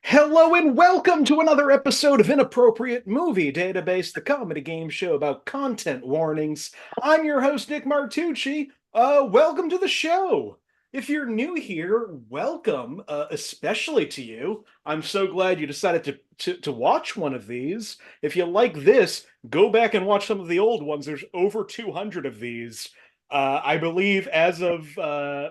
Hello and welcome to another episode of Inappropriate Movie Database, the comedy game show about content warnings. I'm your host, Nick Martucci. Welcome to the show. If you're new here, welcome, especially to you. I'm so glad you decided to watch one of these. If you like this, go back and watch some of the old ones. There's over 200 of these. I believe as of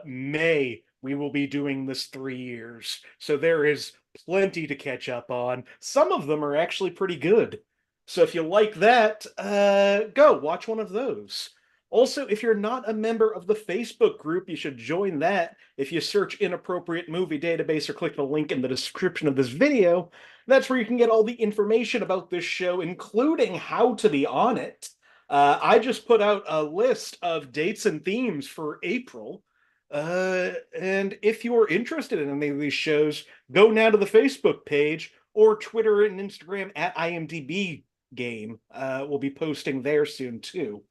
May, we will be doing this 3 years. So there is plenty to catch up on. Some of them are actually pretty good. So if you like that, go watch one of those. Also, if you're not a member of the Facebook group, you should join that. If you search Inappropriate Movie Database or click the link in the description of this video, that's where you can get all the information about this show, including how to be on it. I just put out a list of dates and themes for April. And if you're interested in any of these shows, go now to the Facebook page or Twitter and Instagram at IMDb game. We'll be posting there soon too.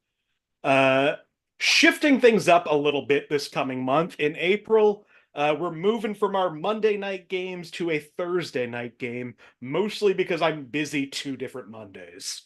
Uh, Shifting things up a little bit this coming month in April. We're moving from our Monday night games to a Thursday night game, mostly because I'm busy 2 different Mondays.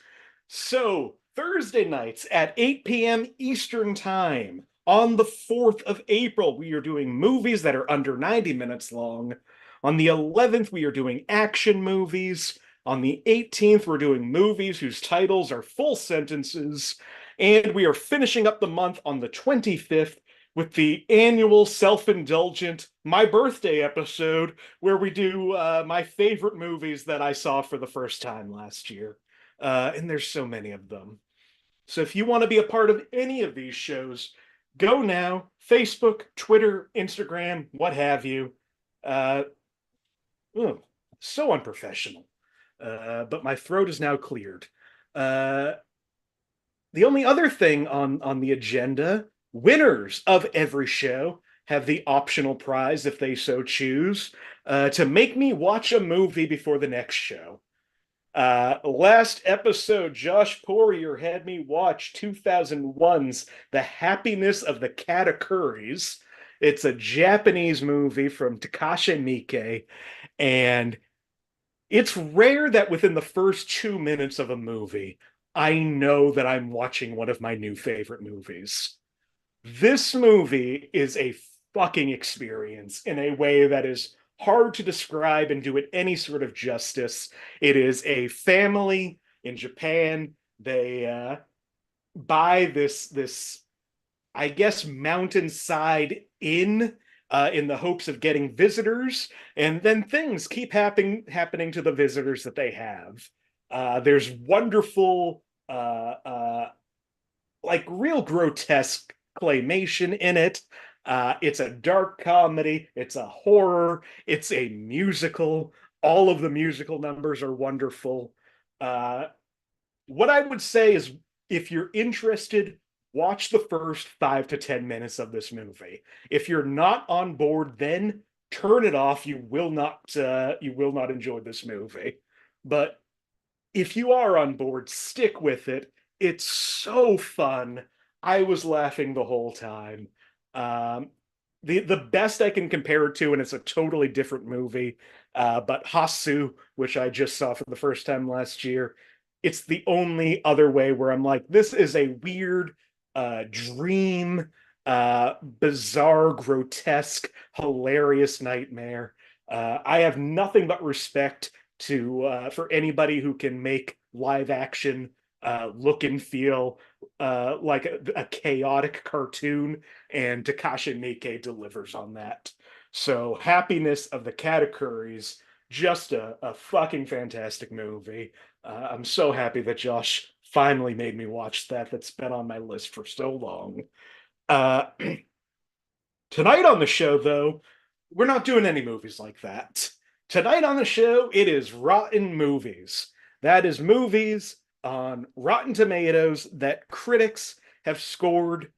So, Thursday nights at 8 p.m. Eastern Time. On the 4th of April, we are doing movies that are under 90 minutes long. On the 11th, we are doing action movies. On the 18th, we're doing movies whose titles are full sentences. And we are finishing up the month on the 25th with the annual self-indulgent My Birthday episode, where we do my favorite movies that I saw for the first time last year. And there's so many of them. So if you want to be a part of any of these shows, go now. Facebook, Twitter, Instagram, what have you. Uh, oh, so unprofessional. But my throat is now cleared. Uh, the only other thing on the agenda, winners of every show have the optional prize, if they so choose, to make me watch a movie before the next show. Last episode, Josh Poirier had me watch 2001's The Happiness of the Katakuris. It's a Japanese movie from Takashi Miike, and it's rare that within the first 2 minutes of a movie, I know that I'm watching one of my new favorite movies. This movie is a fucking experience in a way that is hard to describe and do it any sort of justice. It is a family in Japan. They buy this I guess mountainside inn in the hopes of getting visitors, and then things keep happening to the visitors that they have. There's wonderful, like real grotesque claymation in it. It's a dark comedy, it's a horror, it's a musical. All of the musical numbers are wonderful. Uh, what I would say is if you're interested, watch the first 5 to 10 minutes of this movie. If you're not on board, then turn it off. You will not enjoy this movie. But if you are on board, stick with it. It's so fun. I was laughing the whole time. Um, the best I can compare it to, and it's a totally different movie, but Hasu, which I just saw for the first time last year, it's the only other way where I'm like, this is a weird dream, bizarre, grotesque, hilarious nightmare. I have nothing but respect to for anybody who can make live action look and feel like a chaotic cartoon, and Takashi Miike delivers on that. So, Happiness of the Katakuris, just a fucking fantastic movie. I'm so happy that Josh finally made me watch that. That's been on my list for so long. Uh, Tonight on the show, though, we're not doing any movies like that. Tonight on the show, it is Rotten Movies. That is movies on Rotten Tomatoes that critics have scored,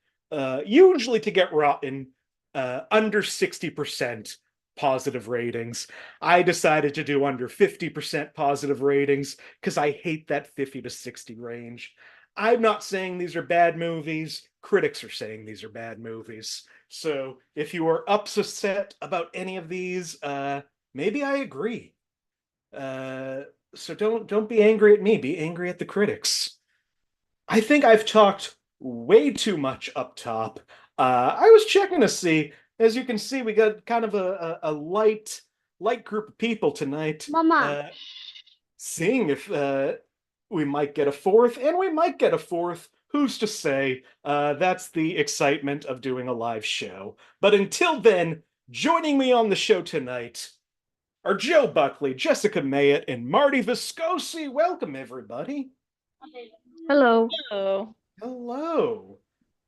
usually to get rotten, under 60% positive ratings. I decided to do under 50% positive ratings because I hate that 50 to 60 range. I'm not saying these are bad movies. Critics are saying these are bad movies. So if you are upset about any of these, maybe I agree. Uh, so don't be angry at me. Be angry at the critics. I think I've talked way too much up top. I was checking to see. As you can see, we got kind of a light group of people tonight. Mama. Seeing if we might get a fourth, and we might get a fourth. Who's to say? That's the excitement of doing a live show. But until then, joining me on the show tonight are Joe Buckley, Jessica Mayotte, and Marty Viscosi. Welcome, everybody. Hello. Oh, Hello.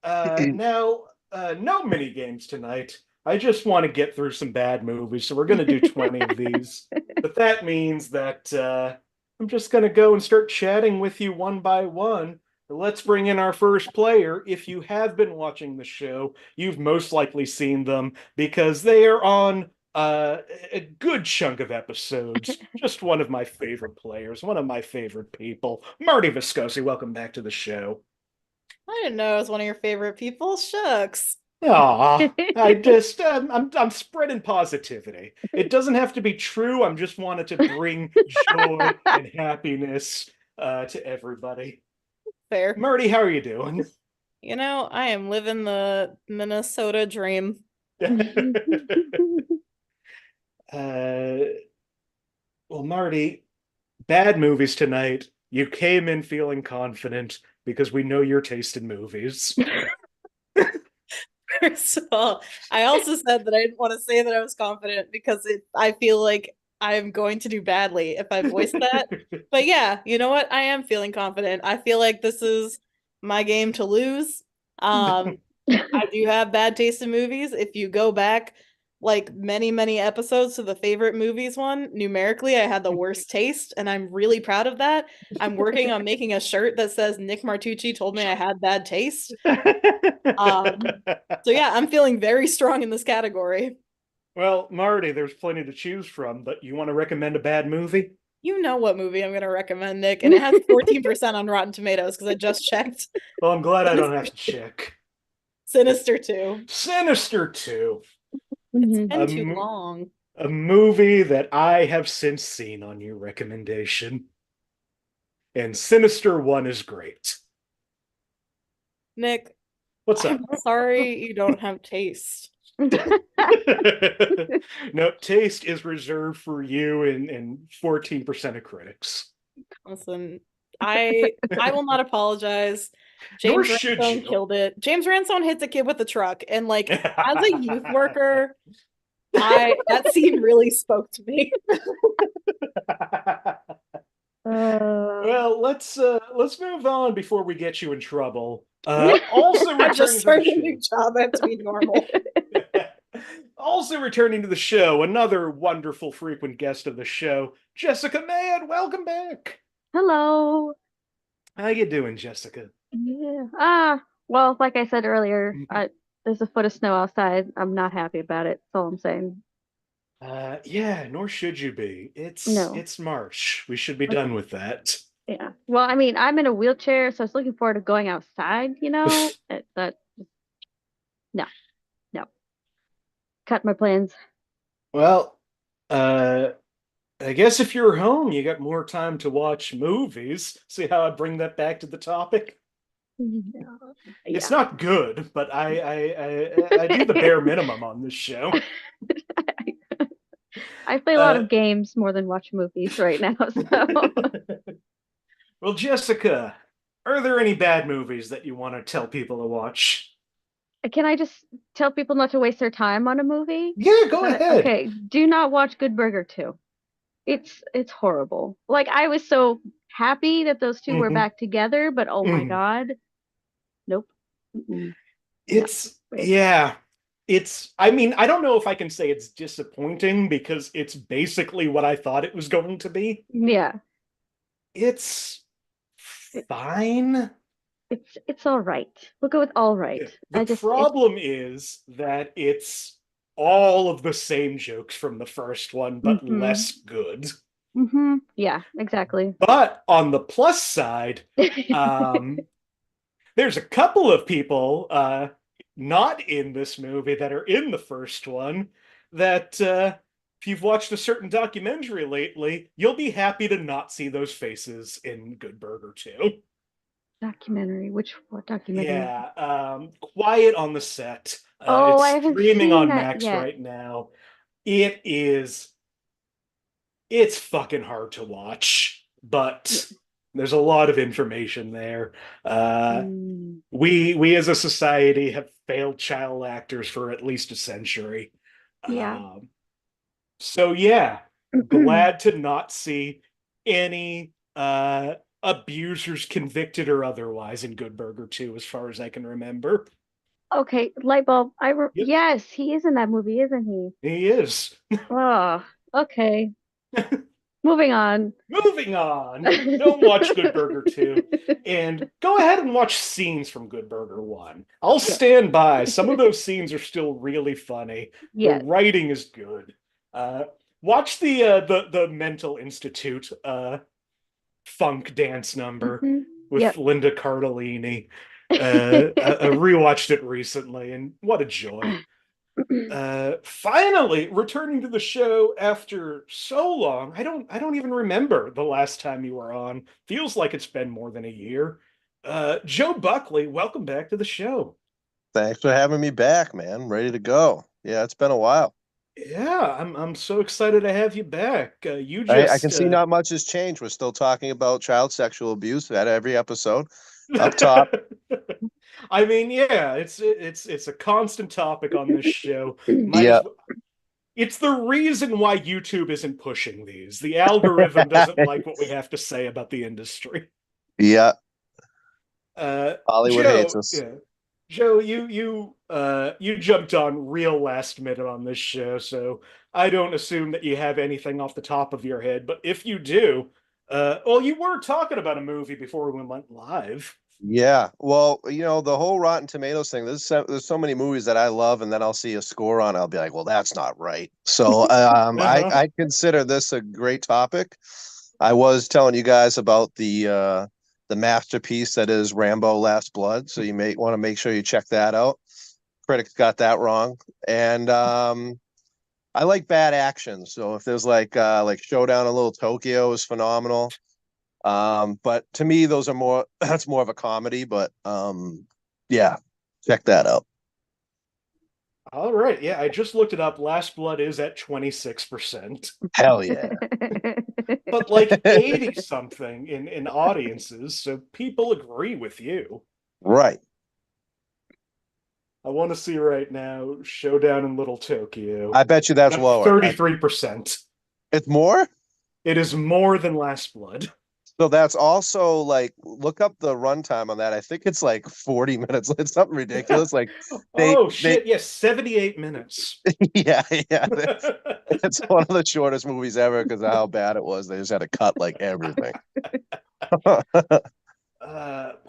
No mini games tonight. I just want to get through some bad movies, so we're going to do 20 of these. But that means that I'm just going to go and start chatting with you one by one. Let's bring in our first player. If you have been watching the show, you've most likely seen them because they are on a good chunk of episodes. Just one of my favorite players, one of my favorite people. Marty Viscosi, welcome back to the show. I didn't know I was one of your favorite people. Shucks. Aw, I just I'm spreading positivity. It doesn't have to be true. I'm just wanted to bring joy and happiness to everybody. Fair. Marty, how are you doing? I am living the Minnesota dream. Uh, well, Marty, bad movies tonight. You came in feeling confident because we know your taste in movies. First of all, I also said that I didn't want to say that I was confident because I feel like I'm going to do badly if I voice that. But yeah, you know what? I am feeling confident. I feel like this is my game to lose. I do have bad taste in movies. If you go back like many, many episodes to the favorite movies one, numerically, I had the worst taste, and I'm really proud of that. I'm working on making a shirt that says Nick Martucci told me I had bad taste. So yeah, I'm feeling very strong in this category. Well, Marty, there's plenty to choose from, but you want to recommend a bad movie? You know what movie I'm going to recommend, Nick, and it has 14% on Rotten Tomatoes because I just checked. Well, I'm glad I don't have to check. Sinister 2. Sinister 2. It's Mhm. been too long. A movie that I have since seen on your recommendation. And Sinister 1 is great. Nick, What's up? I'm sorry you don't have taste. No, taste is reserved for you and 14% of critics. Listen, I will not apologize. Nor James should Ransone you. killed it. James Ransone hits a kid with a truck, and like as a youth worker, that scene really spoke to me. Well, let's move on before we get you in trouble. Also I just returning to started a new job. I have to be normal. also returning to the show, another wonderful frequent guest of the show, Jessica Mayotte. Welcome back. Hello. How you doing, Jessica? Yeah. Well, like I said earlier, there's a foot of snow outside. I'm not happy about it. That's all I'm saying. Yeah, nor should you be. No. It's March. We should be Like, done with that. yeah. Well, I mean, I'm in a wheelchair, so I was looking forward to going outside, But no, no. Cut my plans. Well, uh, I guess if you're home, you got more time to watch movies. See how I bring that back to the topic? Yeah. It's Yeah. not good, but I do the bare minimum on this show. I play a lot of games more than watch movies right now, so Well, Jessica, are there any bad movies that you want to tell people to watch? can I just tell people not to waste their time on a movie? Yeah, go ahead. Okay, do not watch Good Burger 2. It's horrible. Like I was so happy that those two were Mhm, back together, but oh my mhm. God. Nope. Mm-mm. No. It's yeah. I mean, I don't know if I can say it's disappointing because it's basically what I thought it was going to be. Yeah. It's It, fine. it's all right. We'll go with all right. The problem is that it's all of the same jokes from the first one, but mm-hmm. less good. Mm-hmm. Yeah, exactly. But on the plus side, um, there's a couple of people not in this movie that are in the first one that if you've watched a certain documentary lately, you'll be happy to not see those faces in Good Burger 2. Documentary. What documentary? Yeah, Quiet on the Set. Oh, I It's haven't streaming seen on that Max yet. right now. It's fucking hard to watch, but there's a lot of information there. Mm, We as a society have failed child actors for at least a century. yeah. So yeah, glad to not see any abusers convicted or otherwise in Good Burger 2 as far as I can remember. Okay, light bulb. Yep, Yes, he is in that movie, isn't he? he is. Oh, okay. Moving on. Moving on. Don't watch Good Burger 2 and go ahead and watch scenes from Good Burger 1. I'll Yeah. stand by. Some of those scenes are still really funny. The Yes. writing is good. Watch the Mental Institute funk dance number Hmm. with Yep. Linda Cardellini. I rewatched it recently, and what a joy. Finally returning to the show after so long. I don't even remember the last time you were on. Feels like it's been more than a year. Joe Buckley, welcome back to the show. Thanks for having me back, man. Ready to go. Yeah, it's been a while. Yeah, I'm so excited to have you back. You I can just see not much has changed. We're still talking about child sexual abuse at every episode. Up top. I mean, yeah, it's a constant topic on this show. Might Yeah. as well. It's the reason why YouTube isn't pushing these. The algorithm doesn't like what we have to say about the industry. Yeah. Hollywood hates Joe, us. yeah. Joe, you jumped on real last minute on this show, so I don't assume that you have anything off the top of your head. But if you do, well, you were talking about a movie before we went live. Yeah. Well, the whole Rotten Tomatoes thing, there's so many movies that I love, and then I'll see a score on, I'll be like, well, that's not right. So Uh-huh. I consider this a great topic. I was telling you guys about the masterpiece that is Rambo Last Blood, so you may want to make sure you check that out. Critics got that wrong. And I like bad action. So if there's like Showdown in Little Tokyo is phenomenal. But to me, those are more that's more of a comedy, but yeah, check that out. All right, yeah, I just looked it up. Last Blood is at 26%, Hell yeah. but like 80 something in audiences, so people agree with you. Right. I want to see right now Showdown in Little Tokyo. I bet you that's At lower. 33%. It's more? It is more than Last Blood. So that's also like look up the runtime on that. I think it's like 40 minutes. It's something ridiculous. Like Oh they shit, yes, 78 minutes. yeah, yeah. It's one of the shortest movies ever because of how bad it was. They just had to cut like everything.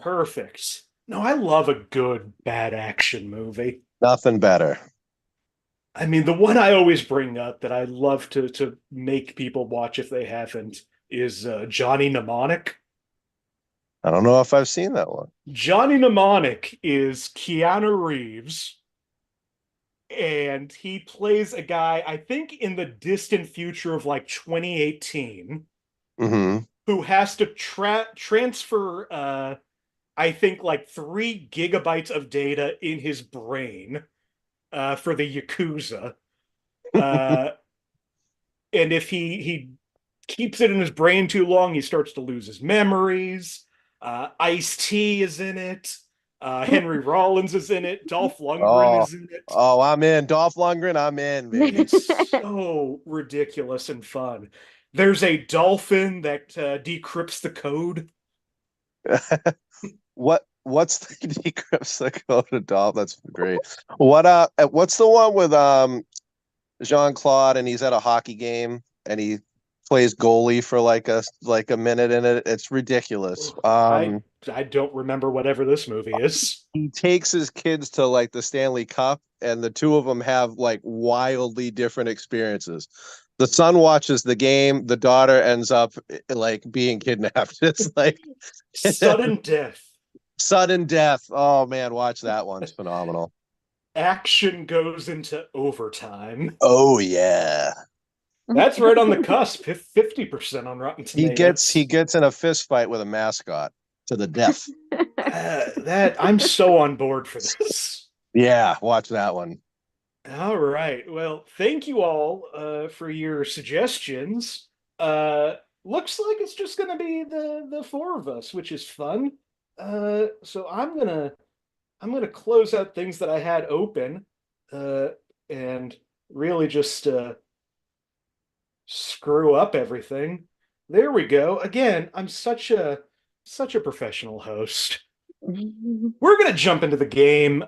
Perfect. No, I love a good bad action movie. Nothing better. I mean, the one I always bring up that I love to make people watch if they haven't is Johnny Mnemonic. I don't know if I've seen that one. Johnny Mnemonic is Keanu Reeves, and he plays a guy, I think in the distant future of like 2018, Mm-hmm. who has to transfer, I think, like 3 GB of data in his brain for the Yakuza. Uh, and if he keeps it in his brain too long, he starts to lose his memories. Ice-T is in it. Henry Rollins is in it. Dolph Lundgren is in it. Oh, I'm in. Dolph Lundgren, I'm in, baby. It's so ridiculous and fun. There's a dolphin that decrypts the code. What's the decrypts the code of Dolph? That's great. What's the one with Jean-Claude and he's at a hockey game and he plays goalie for like a minute in it? It's ridiculous. I don't remember whatever this movie is. He takes his kids to like the Stanley Cup and the two of them have like wildly different experiences. The son watches the game, the daughter ends up like being kidnapped. It's like Sudden death. Sudden death. Oh man, watch that one. It's phenomenal. Action goes into overtime. Oh yeah. That's right on the cusp. 50% on Rotten Tomatoes. He gets in a fist fight with a mascot to the death. That I'm so on board for this. Yeah, watch that one. All right. Well, thank you all for your suggestions. Looks like it's just gonna be the four of us, which is fun. So I'm gonna close out things that I had open, and really just screw up everything. There we go. Again, I'm such a professional host. We're gonna jump into the game.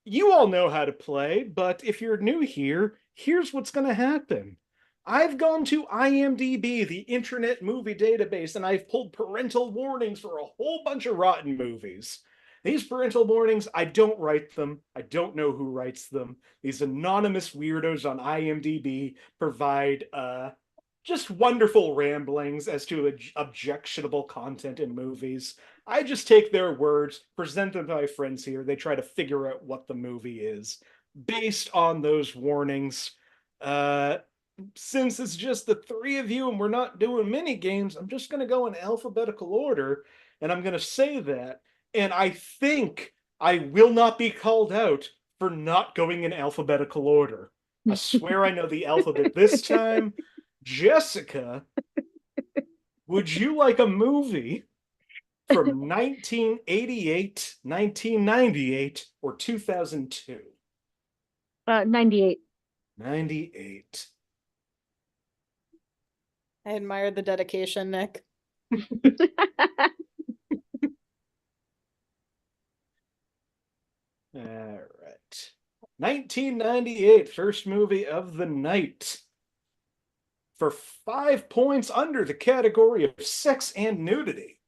You all know how to play, but if you're new here, here's what's gonna happen. I've gone to IMDb, the Internet Movie Database, and I've pulled parental warnings for a whole bunch of rotten movies. These parental warnings, I don't write them. I don't know who writes them. These anonymous weirdos on IMDb provide just wonderful ramblings as to objectionable content in movies. I just take their words, present them to my friends here. They try to figure out what the movie is based on those warnings. Since it's just the three of you and we're not doing mini games, I'm just going to go in alphabetical order, and I'm going to say that. And I think I will not be called out for not going in alphabetical order. I swear I know the alphabet this time. Jessica, would you like a movie from 1988, 1998, or 2002? 98. 98. I admire the dedication, Nick. All right. 1998, first movie of the night. For 5 points under the category of sex and nudity.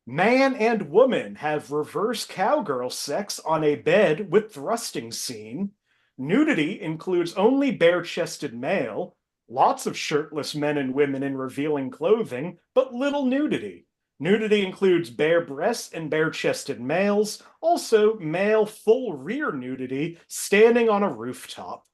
Man and woman have reverse cowgirl sex on a bed with thrusting scene. Nudity includes only bare-chested male, lots of shirtless men and women in revealing clothing, but little nudity. Nudity includes bare breasts and bare-chested males, also male full rear nudity standing on a rooftop.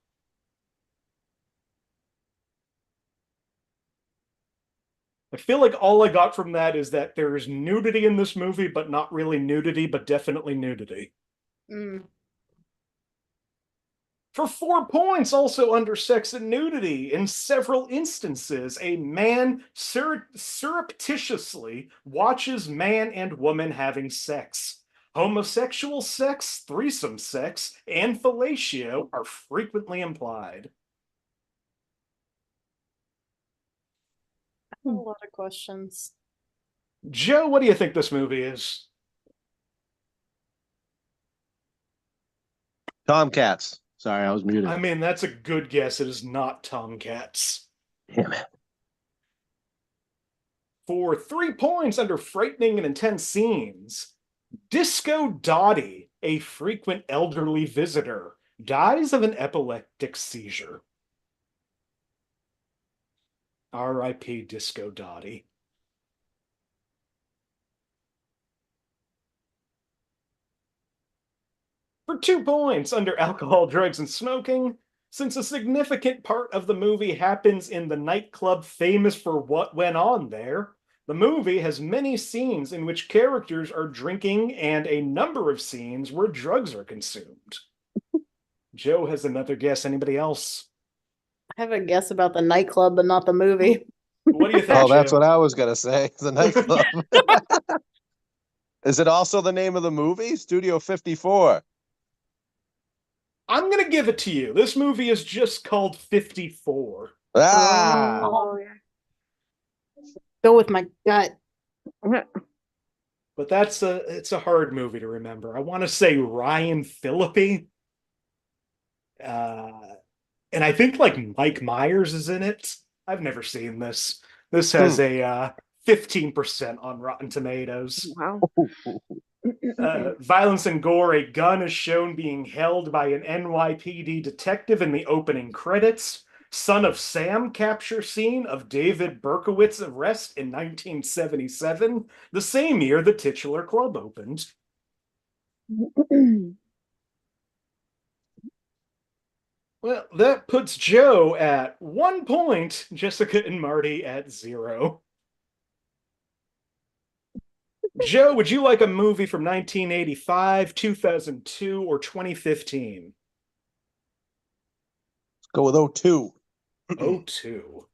I feel like all I got from that is that there is nudity in this movie, but not really nudity, but definitely nudity. For 4 points, also under sex and nudity, in several instances, a man surreptitiously watches man and woman having sex. Homosexual sex, threesome sex, and fellatio are frequently implied. A lot of questions. Joe, what do you think this movie is? Tomcats. Sorry, I was muted. I mean, that's a good guess. It is not Tomcats. Damn it. For 3 points under frightening and intense scenes, Disco Dottie, a frequent elderly visitor, dies of an epileptic seizure. R.I.P. Disco Dottie. For 2 points under alcohol, drugs, and smoking, since a significant part of the movie happens in the nightclub famous for what went on there, the movie has many scenes in which characters are drinking and a number of scenes where drugs are consumed. Joe has another guess. Anybody else? I have a guess about the nightclub, but not the movie. What do you think? Oh, that's Joe? what I was gonna say. The nightclub. Is it also the name of the movie? Studio 54. I'm going to give it to you. This movie is just called 54. Ah! Oh, yeah. Go with my gut. But it's a hard movie to remember. I want to say Ryan Phillippe. And I think like Mike Myers is in it. I've never seen this. This has a 15% on Rotten Tomatoes. Wow. Violence and gore. A gun is shown being held by an NYPD detective in the opening credits. Son of Sam capture scene of David Berkowitz's arrest in 1977, the same year the titular club opened. Well, that puts Joe at 1 point, Jessica and Marty at 0. Joe, would you like a movie from 1985, 2002, or 2015? Go with 02. 02.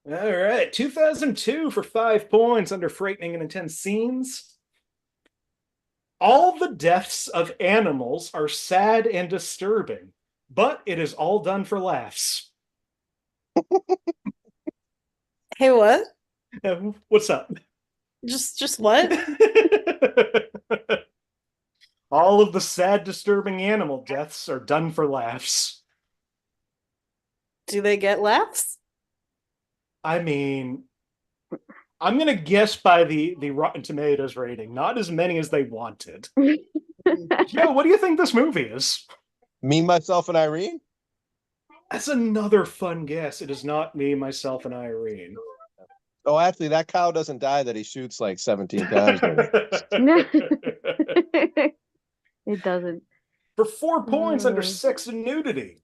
All right, 2002 for 5 points under frightening and intense scenes. All the deaths of animals are sad and disturbing, but it is all done for laughs. Hey, what? What's up? Just what? All of the sad, disturbing animal deaths are done for laughs. Do they get laughs? I mean, I'm gonna guess by the Rotten Tomatoes rating, not as many as they wanted. Joe, what do you think this movie is? Me, Myself, and Irene? That's another fun guess. It is not Me, Myself, and Irene. Oh, actually, that cow doesn't die that he shoots like 17 times. It doesn't. For 4 points under sex and nudity,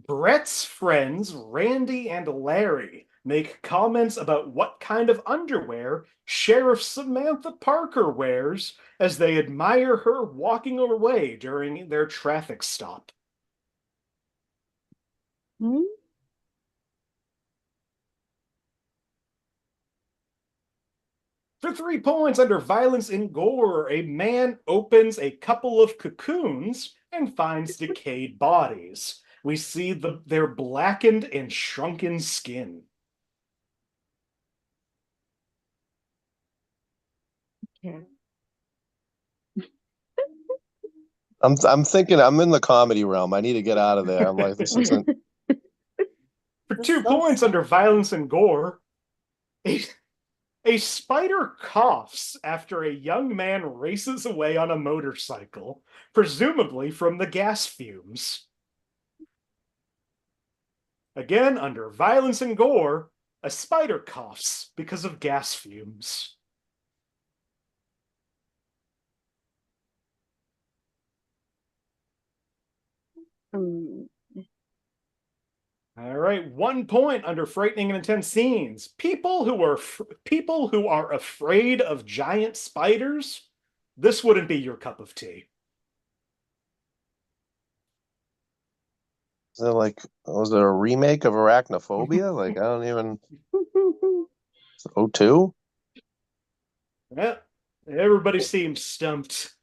Brett's friends, Randy and Larry, make comments about what kind of underwear Sheriff Samantha Parker wears as they admire her walking away during their traffic stop. Hmm? For 3 points under violence and gore, a man opens a couple of cocoons and finds decayed bodies. We see their blackened and shrunken skin. Okay. I'm thinking I'm in the comedy realm. I need to get out of there. I'm like, this isn't. For 2 points under violence and gore, a spider coughs after a young man races away on a motorcycle, presumably from the gas fumes. Again, under violence and gore, a spider coughs because of gas fumes. All right, 1 point under frightening and intense scenes. People who are afraid of giant spiders. This wouldn't be your cup of tea. Is it like, was it a remake of Arachnophobia? Like, I don't even. 02? Yeah, everybody seems stumped.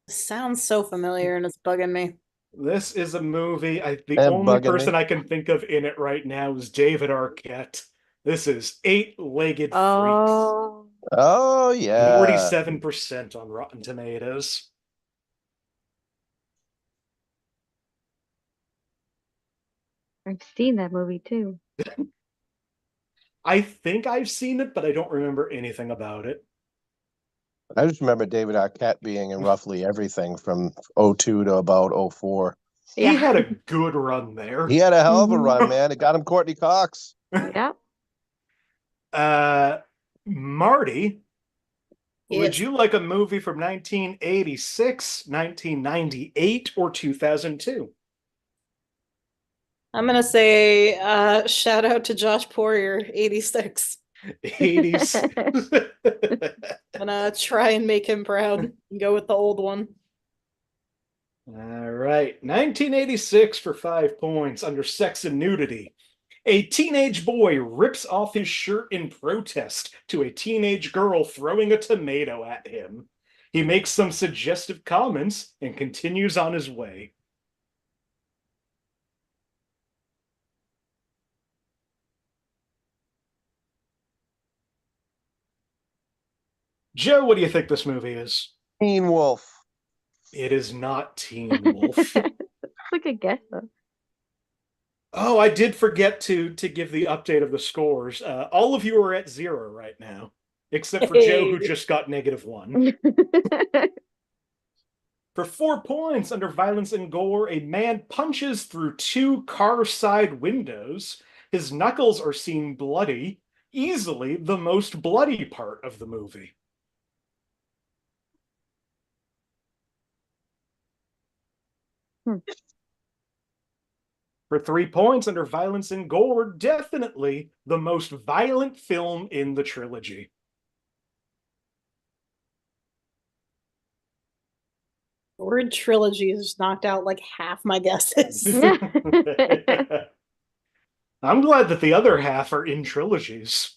Sounds so familiar and it's bugging me. This is a movie. The And only bugging person me. I can think of in it right now is David Arquette. This is Eight-Legged Freaks. Oh, Oh, yeah. 47% on Rotten Tomatoes. I've seen that movie too. I think I've seen it, but I don't remember anything about it. I just remember David Arquette being in roughly everything from 02 to about 04. Yeah. He had a good run there. He had a hell of a run, man. It got him Courtney Cox. Yeah. Marty, would Yes. you like a movie from 1986, 1998, or 2002? I'm gonna say shout out to Josh Poirier, 86. 80s. I'm gonna try and make him proud and go with the old one. All right, 1986 for 5 points under sex and nudity. A teenage boy rips off his shirt in protest to a teenage girl throwing a tomato at him. He makes some suggestive comments and continues on his way. Joe, what do you think this movie is? Teen Wolf. It is not Teen Wolf. That's a good guess though. Oh, I did forget to give the update of the scores. All of you are at 0 right now, except for Joe, who just got -1. For 4 points under violence and gore, a man punches through 2 car side windows. His knuckles are seen bloody, easily the most bloody part of the movie. For 3 points under violence and gore, definitely the most violent film in the trilogy. Word trilogy has knocked out like half my guesses. I'm glad that the other half are in trilogies.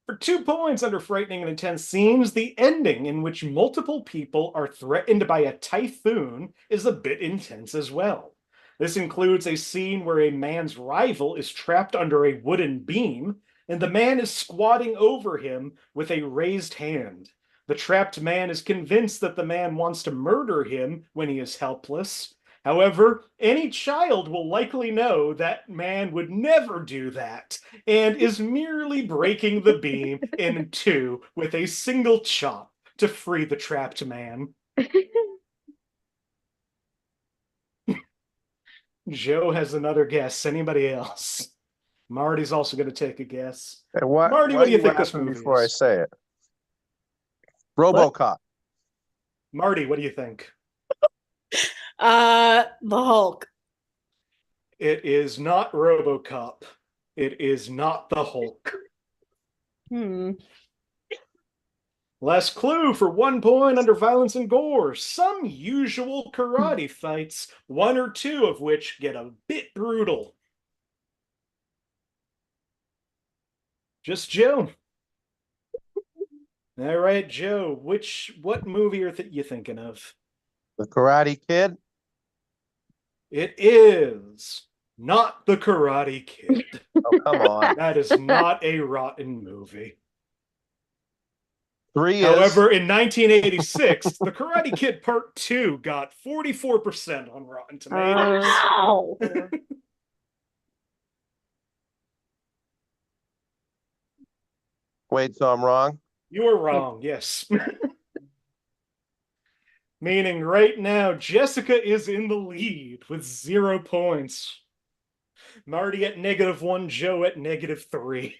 For 2 points under frightening and intense scenes, the ending in which multiple people are threatened by a typhoon is a bit intense as well. This includes a scene where a man's rival is trapped under a wooden beam, and the man is squatting over him with a raised hand. The trapped man is convinced that the man wants to murder him when he is helpless. However, any child will likely know that man would never do that and is merely breaking the beam in two with a single chop to free the trapped man. Joe has another guess. Anybody else? Marty's also going to take a guess. And Marty, what do you think this movie before I is? say it? RoboCop. Marty, what do you think? The Hulk. It is not RoboCop. It is not the Hulk. Last clue for 1 point under violence and gore. Some usual karate fights, 1 or 2 of which get a bit brutal. Just Joe. All right, Joe. What movie are you thinking of? The Karate Kid. It is not The Karate Kid. Oh, come on. That is not a rotten movie. 3 However, in 1986, The Karate Kid Part 2 got 44% on Rotten Tomatoes. Wow. Wait, so I'm wrong? You are wrong, yes. Meaning right now, Jessica is in the lead with 0 points. Marty at -1, Joe at -3.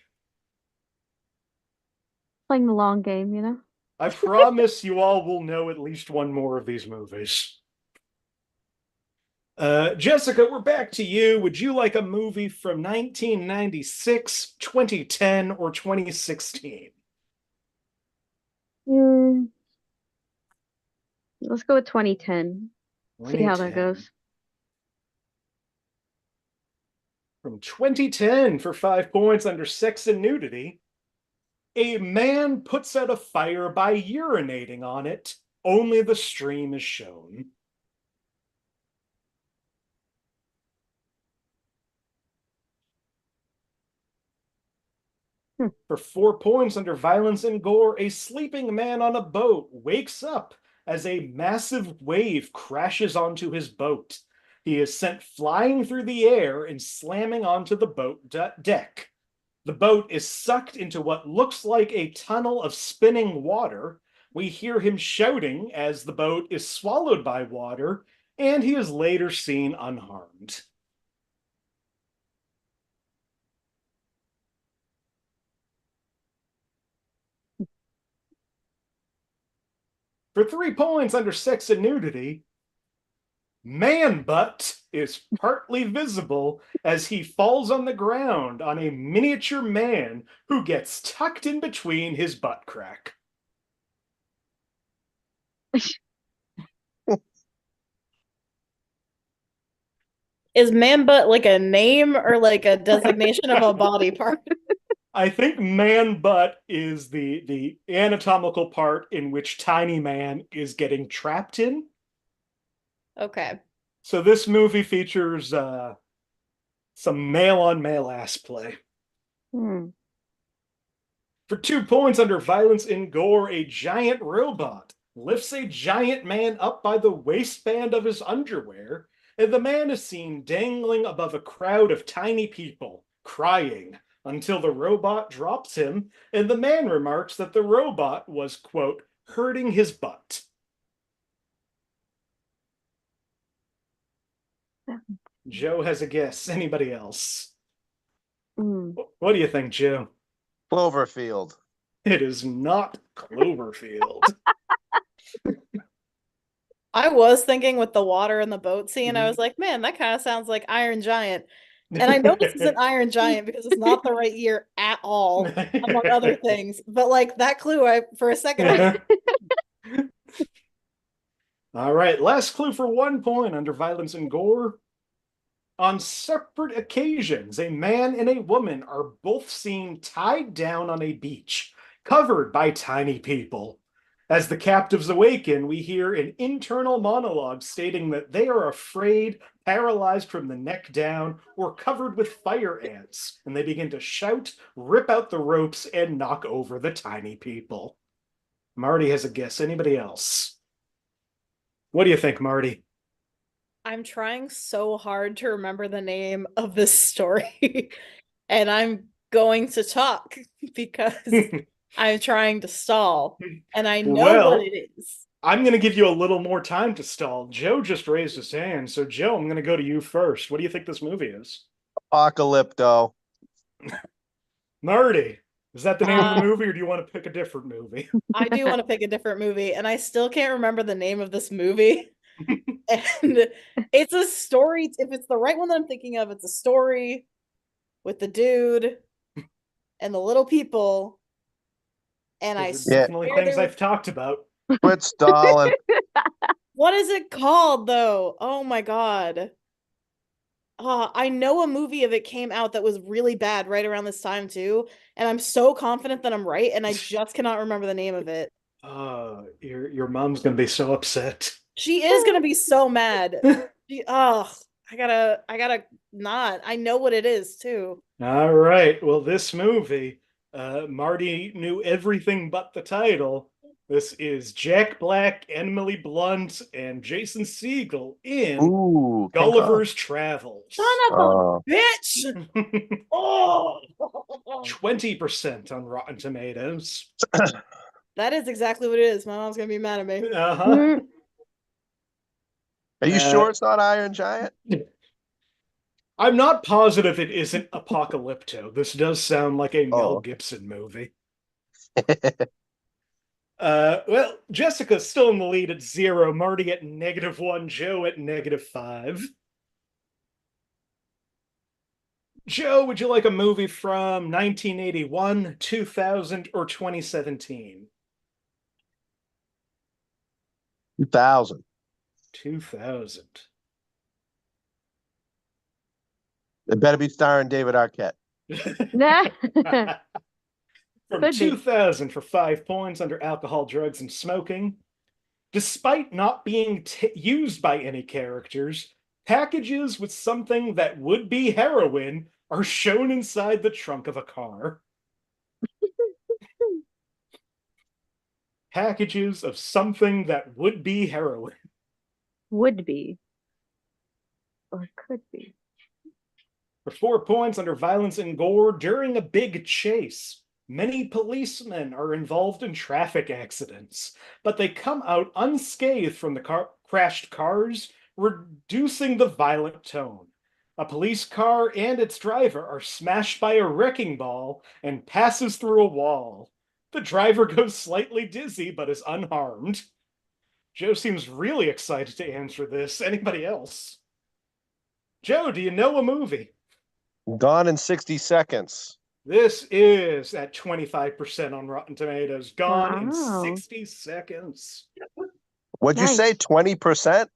Playing the long game, you know? I promise you all will know at least one more of these movies. Jessica, we're back to you. Would you like a movie from 1996, 2010, or 2016? Let's go with 2010. See how that goes. From 2010 for 5 points under sex and nudity. A man puts out a fire by urinating on it. Only the stream is shown. For 4 points under violence and gore, a sleeping man on a boat wakes up as a massive wave crashes onto his boat. He is sent flying through the air and slamming onto the boat deck. The boat is sucked into what looks like a tunnel of spinning water. We hear him shouting as the boat is swallowed by water, and he is later seen unharmed. For 3 points under sex and nudity, man butt is partly visible as he falls on the ground on a miniature man who gets tucked in between his butt crack. Is man butt like a name or like a designation of a body part? I think man butt is the anatomical part in which tiny man is getting trapped in. Okay. So this movie features some male-on-male ass play. For 2 points under violence and gore, a giant robot lifts a giant man up by the waistband of his underwear, and the man is seen dangling above a crowd of tiny people, crying, until the robot drops him, and the man remarks that the robot was, quote, hurting his butt. Joe has a guess. Anybody else? What do you think, Joe? Cloverfield. It is not Cloverfield. I was thinking with the water and the boat scene, I was like, man, that kind of sounds like Iron Giant. And I know this isn't Iron Giant because it's not the right year at all, among other things. But like that clue, for a second. All right, last clue for 1 point under violence and gore. On separate occasions, a man and a woman are both seen tied down on a beach, covered by tiny people. As the captives awaken, we hear an internal monologue stating that they are afraid, paralyzed from the neck down, or covered with fire ants, and they begin to shout, rip out the ropes, and knock over the tiny people. Marty has a guess. Anybody else? What do you think, Marty? I'm trying so hard to remember the name of this story, and I'm going to talk because I'm trying to stall, and I know what it is. I'm going to give you a little more time to stall. Joe just raised his hand, so Joe, I'm going to go to you first. What do you think this movie is? Apocalypto. Marty, is that the name of the movie, or do you want to pick a different movie? I do want to pick a different movie, and I still can't remember the name of this movie. And it's a story. If it's the right one that I'm thinking of, it's a story with the dude and the little people. And I definitely things I've talked about. Quit stalling. What is it called, though? Oh my god. I know a movie of it came out that was really bad right around this time too, and I'm so confident that I'm right, and I just cannot remember the name of it. Your mom's gonna be so upset. She is gonna be so mad. I gotta not. I know what it is too. All right. Well, this movie, Marty knew everything but the title. This is Jack Black, Emily Blunt, and Jason Segel in Gulliver's Travels. Son of a bitch! Oh, 20% on Rotten Tomatoes. That is exactly what it is. My mom's gonna be mad at me. Uh-huh. Are you sure it's not Iron Giant? I'm not positive it isn't Apocalypto. This does sound like a Mel Gibson movie. Well, Jessica's still in the lead at 0, Marty at -1, Joe at -5. Joe, would you like a movie from 1981, 2000, or 2017? 2000. 2000. It better be starring David Arquette. From 2000 for 5 points under alcohol, drugs, and smoking. Despite not being used by any characters, packages with something that would be heroin are shown inside the trunk of a car. Packages of something that would be heroin. Would be. Or could be. For 4 points under violence and gore, during a big chase, many policemen are involved in traffic accidents, but they come out unscathed from the crashed cars, reducing the violent tone. A police car and its driver are smashed by a wrecking ball and passes through a wall. The driver goes slightly dizzy but is unharmed. Joe seems really excited to answer this. Anybody else? Joe, do you know a movie? Gone in 60 Seconds. This is at 25% on Rotten Tomatoes. Gone in 60 seconds. What'd you say? 20%?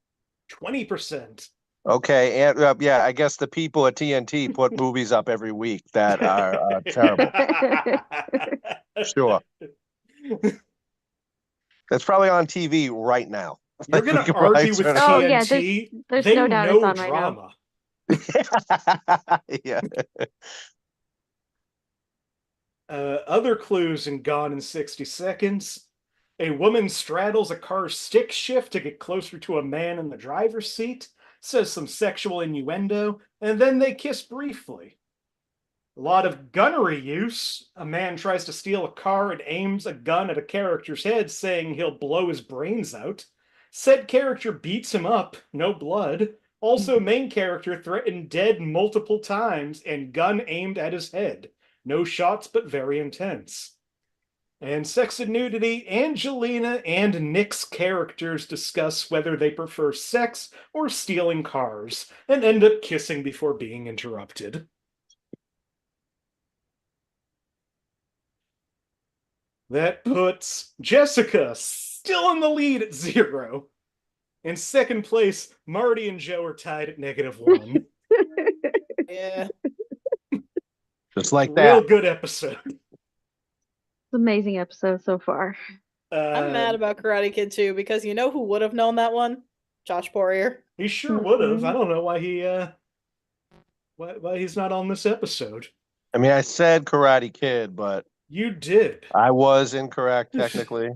20%. Okay, and yeah, I guess the people at TNT put movies up every week that are terrible. Sure. That's probably on TV right now. You're going to argue with TNT. Oh, yeah, there's no doubt it's on drama. Right now. Yeah. Other clues in Gone in 60 Seconds. A woman straddles a car's stick shift to get closer to a man in the driver's seat, says some sexual innuendo, and then they kiss briefly. A lot of gunnery use. A man tries to steal a car and aims a gun at a character's head, saying he'll blow his brains out. Said character beats him up, no blood. Also, main character threatened dead multiple times and gun aimed at his head. No shots, but very intense. And Sex and Nudity, Angelina and Nick's characters discuss whether they prefer sex or stealing cars, and end up kissing before being interrupted. That puts Jessica still in the lead at 0. In second place, Marty and Joe are tied at -1. Yeah. Just like Real that. good episode. Amazing episode so far. I'm mad about Karate Kid 2 because you know who would have known that one? Josh Poirier. He sure would have. I don't know why why he's not on this episode. I mean, I said Karate Kid, but You did. I was incorrect technically.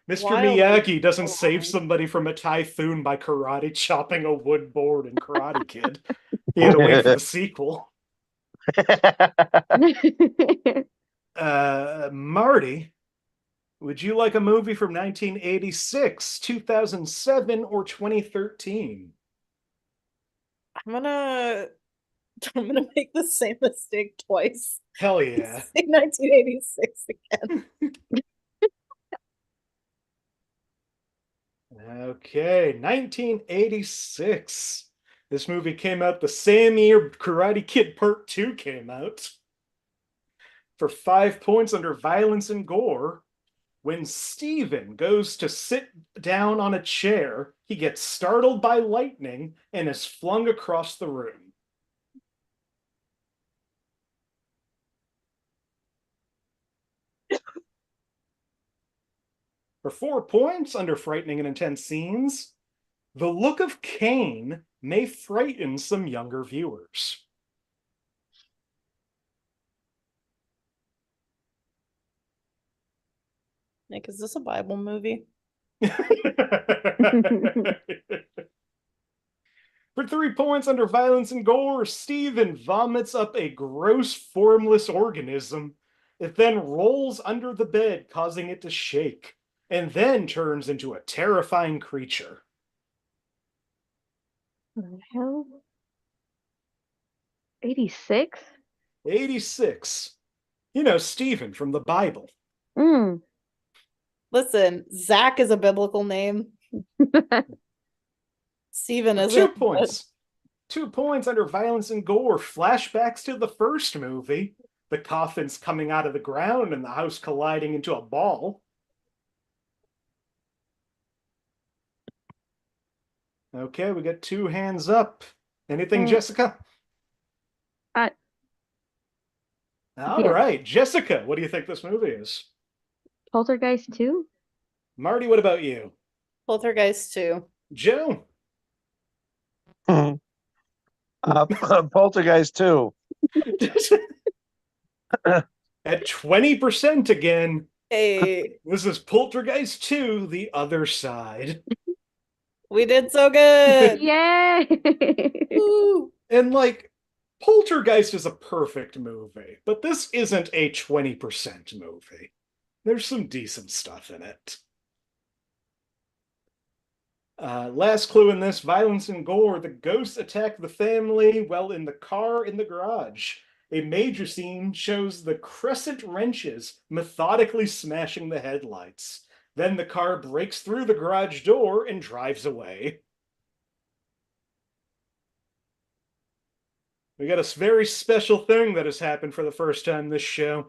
Mr. Wildly Miyagi doesn't wrong. save somebody from a typhoon by karate chopping a wood board in Karate Kid. He had to wait for the sequel. Marty, would you like a movie from 1986, 2007, or 2013? I'm gonna make the same mistake twice. Hell yeah. Say 1986 again. Okay, 1986. This movie came out the same year Karate Kid Part 2 came out. For 5 points under violence and gore, when Steven goes to sit down on a chair, he gets startled by lightning and is flung across the room. For 4 points under frightening and intense scenes, the look of Cain may frighten some younger viewers. Nick, is this a Bible movie? For 3 points under violence and gore, Steven vomits up a gross, formless organism. It then rolls under the bed, causing it to shake, and then turns into a terrifying creature. What the hell? 86? 86. You know, Stephen from the Bible. Listen, Zach is a biblical name. Steven is 2 points. 2 points under violence and gore. Flashbacks to the first movie. The coffins coming out of the ground and the house colliding into a ball. Okay, we got 2 hands up. Anything, Jessica? All right, Jessica, what do you think this movie is? Poltergeist 2? Marty, what about you? Poltergeist 2. Joe? Poltergeist 2. At 20% again. Hey, This is Poltergeist 2, The Other Side. we did so good. Yay! Woo. And like, Poltergeist is a perfect movie, but this isn't a 20% movie. There's some decent stuff in it. Last clue in this, violence and gore. The ghosts attack the family while in the car in the garage. A major scene shows the crescent wrenches methodically smashing the headlights. Then the car breaks through the garage door and drives away. We got a very special thing that has happened for the first time this show.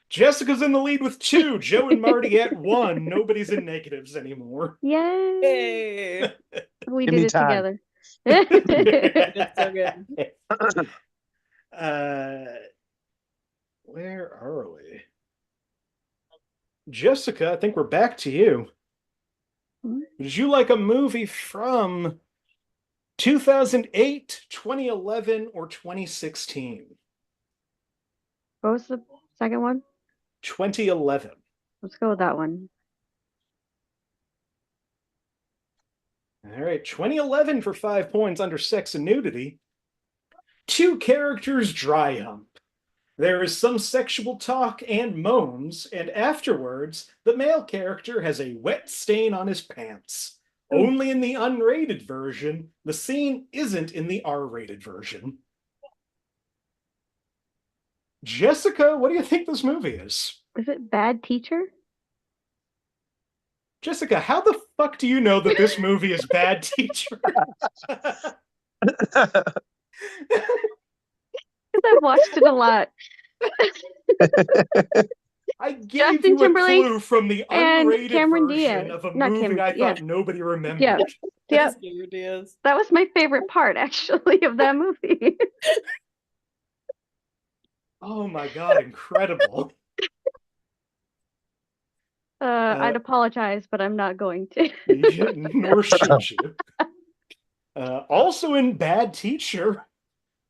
Jessica's in the lead with 2. Joe and Marty at 1. Nobody's in negatives anymore. Yay! Hey. We Give did me it time. together. We did so good. Where are we? Jessica, I think we're back to you. Would you like a movie from 2008, 2011, or 2016? What was the second one? 2011. Let's go with that one. All right, 2011 for 5 points under sex and nudity. 2 characters dry hump. There is some sexual talk and moans, and afterwards, the male character has a wet stain on his pants. Only in the unrated version, the scene isn't in the R-rated version. Jessica, what do you think this movie is? Is it Bad Teacher? Jessica, how the fuck do you know that this movie is Bad Teacher? Because I've watched it a lot. I gave Justin you a Timberlake clue from the and unrated Cameron version Diaz. of a Not movie Cameron, I thought nobody remembered. Yep. Cameron Diaz. That was my favorite part, actually, of that movie. Oh my god, incredible. I'd apologize, but I'm not going to. Nor should you. Also in Bad Teacher,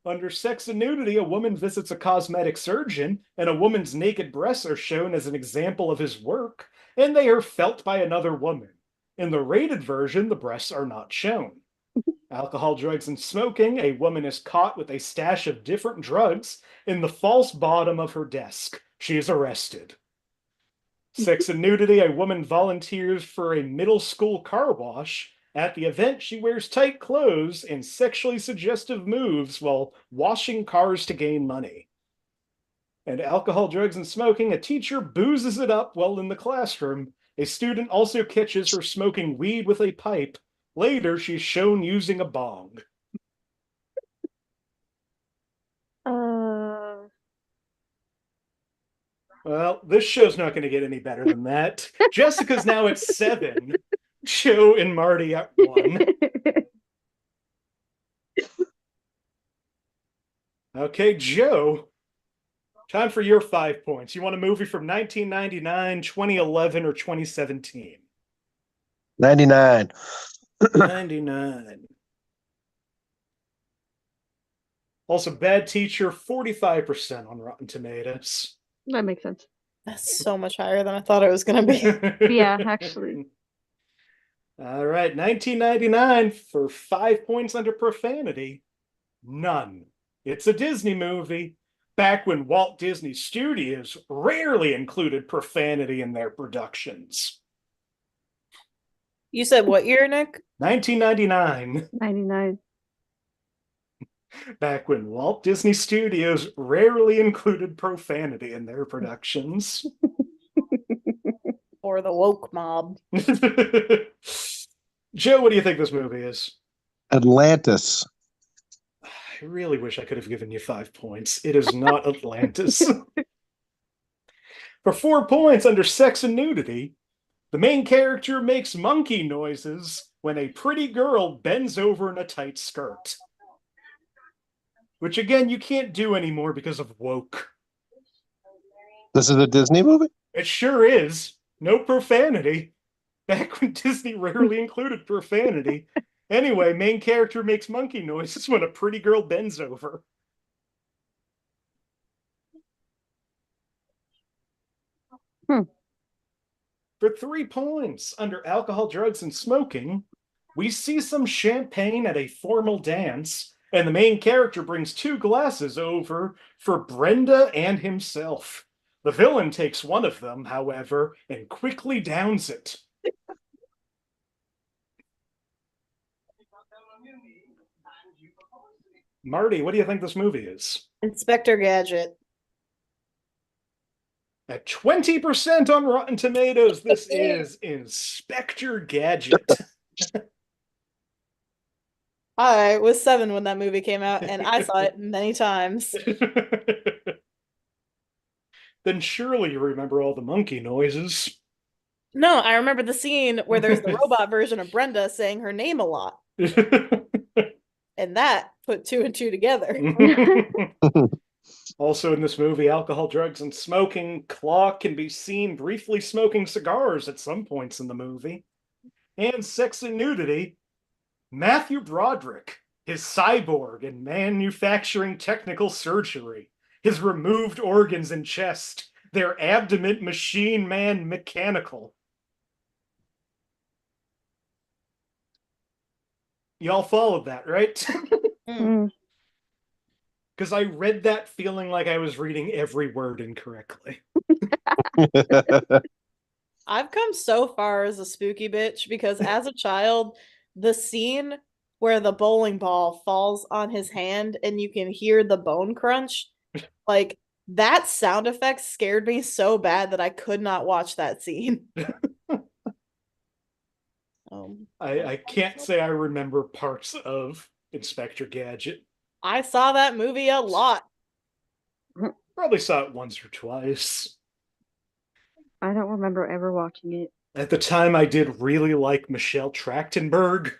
under Sex and Nudity, a woman visits a cosmetic surgeon, and a woman's naked breasts are shown as an example of his work, and they are felt by another woman. In the rated version, the breasts are not shown. Alcohol, drugs, and smoking, a woman is caught with a stash of different drugs in the false bottom of her desk. She is arrested. Sex and Nudity, a woman volunteers for a middle school car wash. At the event, she wears tight clothes and sexually suggestive moves while washing cars to gain money. And Alcohol, Drugs, and Smoking, a teacher boozes it up while in the classroom. A student also catches her smoking weed with a pipe. Later, she's shown using a bong. Well, this show's not going to get any better than that. Jessica's now at 7. Joe and Marty at 1. Okay, Joe. Time for your 5 points. You want a movie from 1999, 2011, or 2017? 99. 99. Also, Bad Teacher, 45% on Rotten Tomatoes. That makes sense. That's so much higher than I thought it was going to be. Yeah, actually. All right, 1999 for 5 points under profanity. None. It's a Disney movie. Back when Walt Disney Studios rarely included profanity in their productions. You said what year, Nick? 1999. 99. Back when Walt Disney Studios rarely included profanity in their productions. Or the woke mob. Joe, what do you think this movie is? Atlantis. I really wish I could have given you 5 points. It is not Atlantis. For 4 points under Sex and Nudity, the main character makes monkey noises when a pretty girl bends over in a tight skirt. Which, again, you can't do anymore because of woke. This is a Disney movie? It sure is. No profanity. Back when Disney rarely included profanity. Anyway, main character makes monkey noises when a pretty girl bends over. For 3 points, under Alcohol, Drugs, and Smoking, we see some champagne at a formal dance, and the main character brings 2 glasses over for Brenda and himself. The villain takes one of them, however, and quickly downs it. Marty, what do you think this movie is? Inspector Gadget. At 20% on Rotten Tomatoes, this is Inspector Gadget. I was 7 when that movie came out, and I saw it many times. Then surely you remember all the monkey noises. No, I remember the scene where there's the robot version of Brenda saying her name a lot. And that put 2 and 2 together. Also in this movie, Alcohol, Drugs, and Smoking, Claw can be seen briefly smoking cigars at some points in the movie. And Sex and Nudity, Matthew Broderick, his cyborg in manufacturing technical surgery, his removed organs and chest, their abdomen machine man mechanical. Y'all followed that, right? Because I read that feeling like I was reading every word incorrectly. I've come so far as a spooky bitch because as a child, the scene where the bowling ball falls on his hand and you can hear the bone crunch, like That sound effect scared me so bad that I could not watch that scene. I can't say I remember parts of Inspector Gadget. I saw that movie a lot. Probably saw it once or twice. I don't remember ever watching it. At the time, I did really like Michelle Trachtenberg.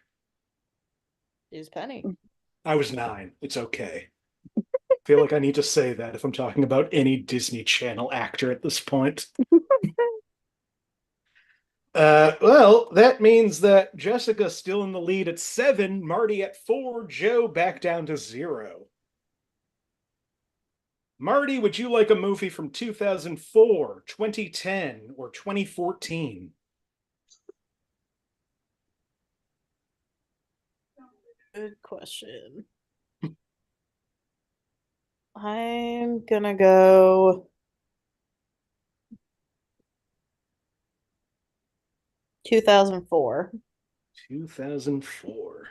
She's Penny. I was 9. It's okay. I feel like I need to say that if I'm talking about any Disney Channel actor at this point. Well, that means that Jessica's still in the lead at 7, Marty at 4, Joe back down to 0. Marty, would you like a movie from 2004, 2010, or 2014? Good question. I'm gonna go 2004. 2004.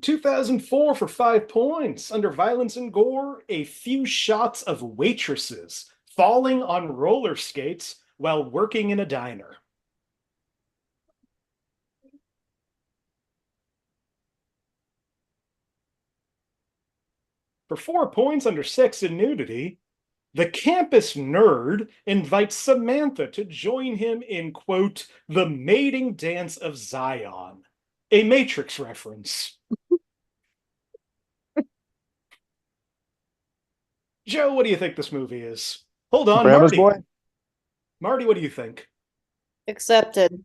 2004 for 5 points. Under violence and gore, a few shots of waitresses falling on roller skates while working in a diner. For 4 points under sex and nudity, the campus nerd invites Samantha to join him in, quote, the mating dance of Zion, a Matrix reference. Joe, what do you think this movie is? Hold on, Grandma's Marty. Boy? Marty, what do you think? Accepted.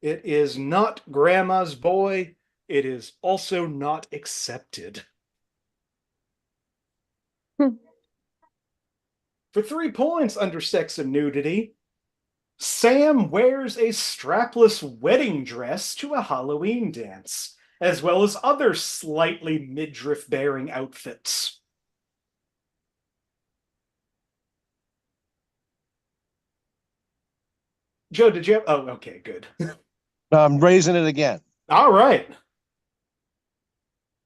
It is not Grandma's Boy. It is also not Accepted. For 3 points under sex and nudity, Sam wears a strapless wedding dress to a Halloween dance, as well as other slightly midriff-bearing outfits. Joe, did you have... Oh, okay, good. I'm raising it again. All right.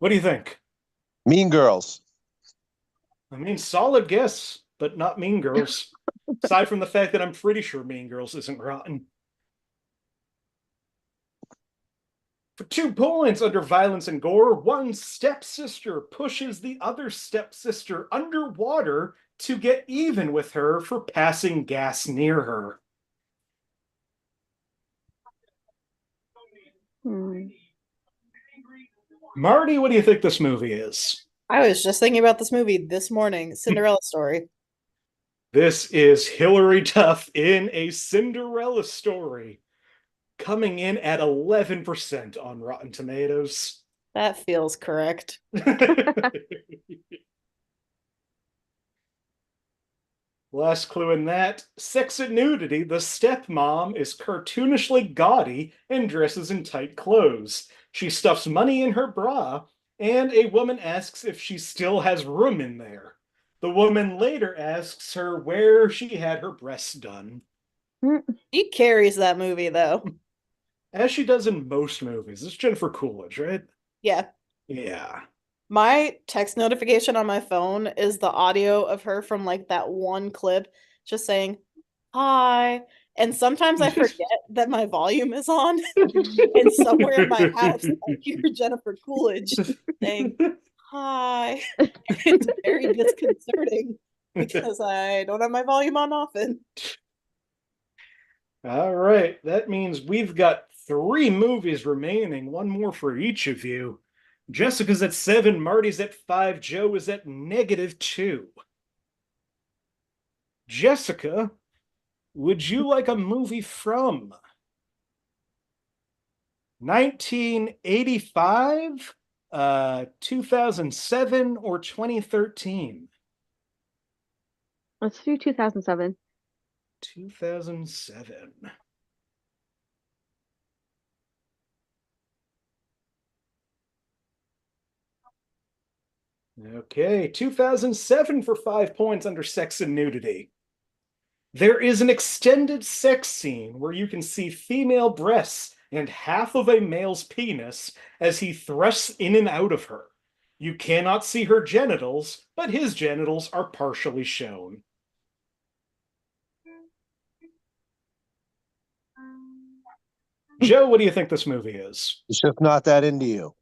What do you think? Mean Girls. I mean, solid guess, but not Mean Girls. Aside from the fact that I'm pretty sure Mean Girls isn't rotten. For 2 points under violence and gore, one stepsister pushes the other stepsister underwater to get even with her for passing gas near her. Marty, what do you think this movie is? I was just thinking about this movie this morning, Cinderella Story. This is Hilary Duff in A Cinderella Story, coming in at 11% on Rotten Tomatoes. That feels correct. Last clue in that, sex and nudity, the stepmom is cartoonishly gaudy and dresses in tight clothes. She stuffs money in her bra, and a woman asks if she still has room in there. The woman later asks her where she had her breasts done. She carries that movie, though. As she does in most movies. It's Jennifer Coolidge, right? Yeah. Yeah. My text notification on my phone is the audio of her from like that one clip just saying, hi. And sometimes I forget that my volume is on. And somewhere in my house, I hear Jennifer Coolidge saying, hi. It's very disconcerting because I don't have my volume on often. All right. That means we've got 3 movies remaining, one more for each of you. Jessica's at 7, Marty's at 5, Joe is at -2. Jessica, would you like a movie from 1985, 2007, or 2013? Let's do 2007. 2007. Okay, 2007 for 5 points under sex and nudity. There is an extended sex scene where you can see female breasts and half of a male's penis as he thrusts in and out of her. You cannot see her genitals, but his genitals are partially shown. Joe, what do you think this movie is? It's just not that into you.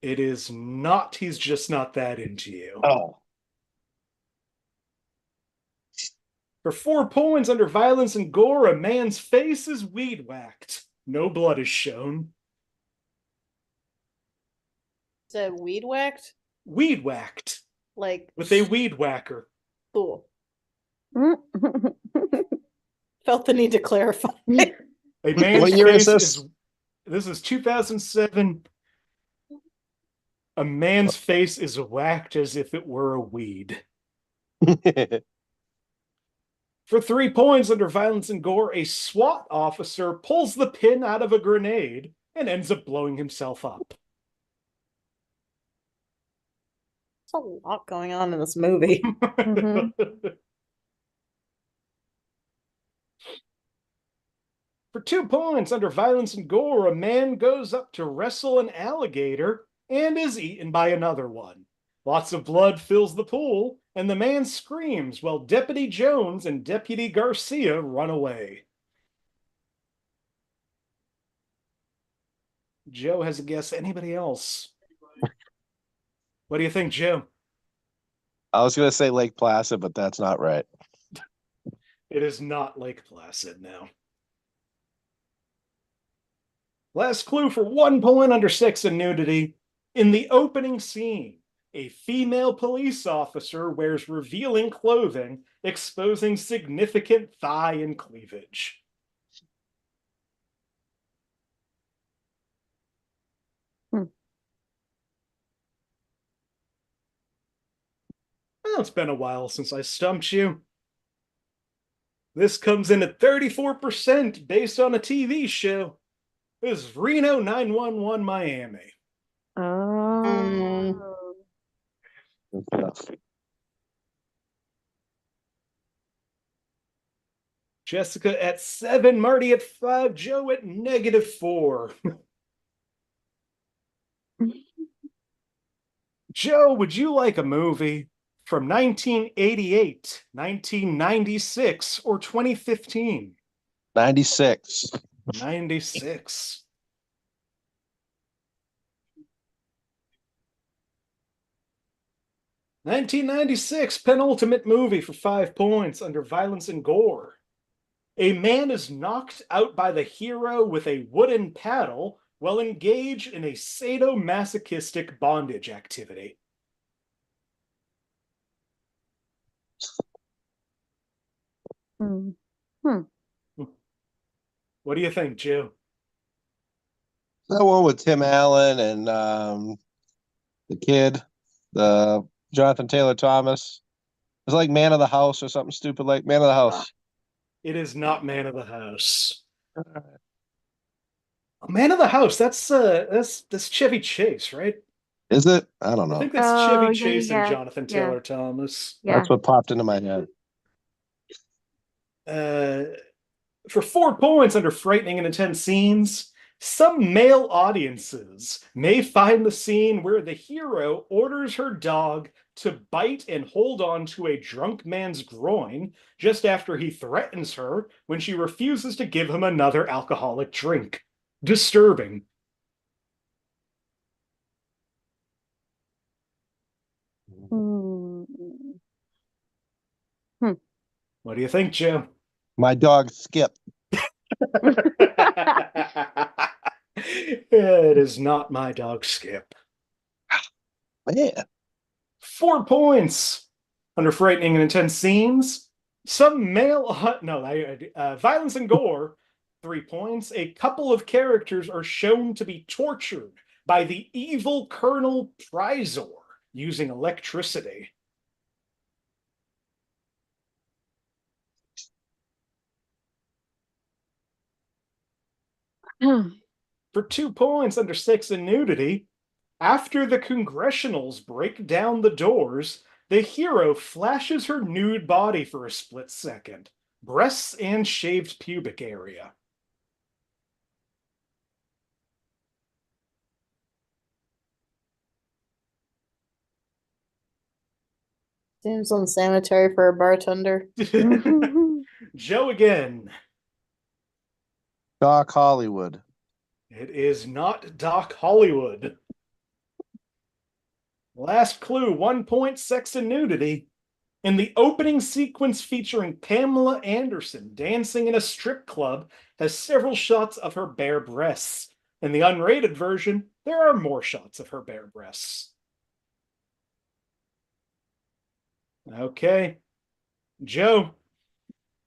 It is not. He's just not that into you. Oh. For 4 points under violence and gore, a man's face is weed whacked. No blood is shown. Is it weed whacked? Weed whacked. Like with a weed whacker. Cool. Felt the need to clarify. A man's what year face is this? This is 2007. A man's face is whacked as if it were a weed. For 3 points under violence and gore, a SWAT officer pulls the pin out of a grenade and ends up blowing himself up. There's a lot going on in this movie. For 2 points under violence and gore, a man goes up to wrestle an alligator and is eaten by another one. Lots of blood fills the pool, and the man screams while Deputy Jones and Deputy Garcia run away. Joe has a guess. Anybody else? What do you think, Joe? I was going to say Lake Placid, but that's not right. It is not Lake Placid now. Last clue for 1 point under sex and nudity. In the opening scene, a female police officer wears revealing clothing, exposing significant thigh and cleavage. Well, it's been a while since I stumped you. This comes in at 34% based on a TV show. This is Reno 911 Miami. Oh. Jessica at 7, Marty at 5, Joe at -4. Joe, would you like a movie from 1988, 1996, or 2015? 96. 96. "1996, penultimate movie for 5 points under violence and gore. A man is knocked out by the hero with a wooden paddle while engaged in a sadomasochistic bondage activity." What do you think, Joe? That one with Tim Allen and the kid, the Jonathan Taylor Thomas. It's like Man of the House or something stupid like Man of the House. It is not Man of the House. Man of the House, that's Chevy Chase, right? Is it? I don't I know. think that's Chevy yeah, Chase and yeah, Jonathan yeah. Taylor Thomas. Yeah. That's what popped into my head. For 4 points under frightening and intense scenes, some male audiences may find the scene where the hero orders her dog to bite and hold on to a drunk man's groin just after he threatens her when she refuses to give him another alcoholic drink. Disturbing. What do you think, Joe? My dog Skip. It is not My Dog Skip. Man. 4 points under frightening and intense scenes. Some male, violence and gore. 3 points. A couple of characters are shown to be tortured by the evil Colonel Prizor using electricity. For 2 points under sex and nudity, after the congressionals break down the doors, the hero flashes her nude body for a split second, breasts and shaved pubic area. Seems unsanitary for a bartender. Joe again. Doc Hollywood. It is not Doc Hollywood. Last clue, 1 point, sex and nudity. In the opening sequence featuring Pamela Anderson dancing in a strip club has several shots of her bare breasts. In the unrated version, there are more shots of her bare breasts. Okay. Joe.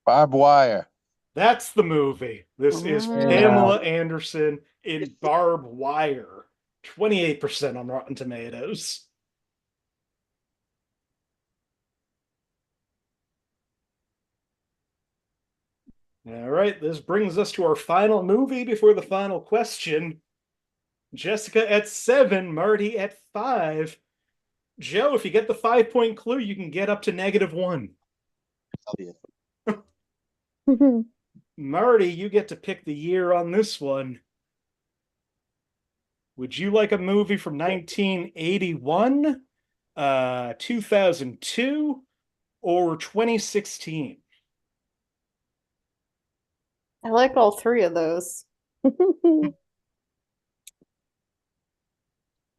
Barbed Wire. That's the movie. This is Pamela Anderson in Barbed Wire. 28% on Rotten Tomatoes. All right, this brings us to our final movie before the final question. Jessica at 7, Marty at 5. Joe, if you get the 5-point clue, you can get up to -1. Marty, you get to pick the year on this one. Would you like a movie from 1981, 2002, or 2016? I like all three of those.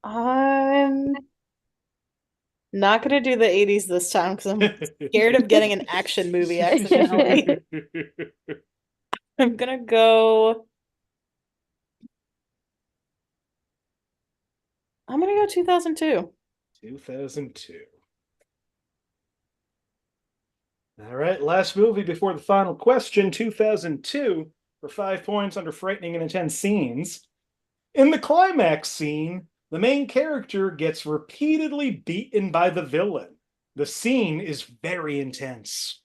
I'm not going to do the 80s this time because I'm scared of getting an action movie accidentally. I'm going to go 2002. 2002. All right, last movie before the final question, 2002, for 5 points under frightening and intense scenes. In the climax scene, the main character gets repeatedly beaten by the villain. The scene is very intense.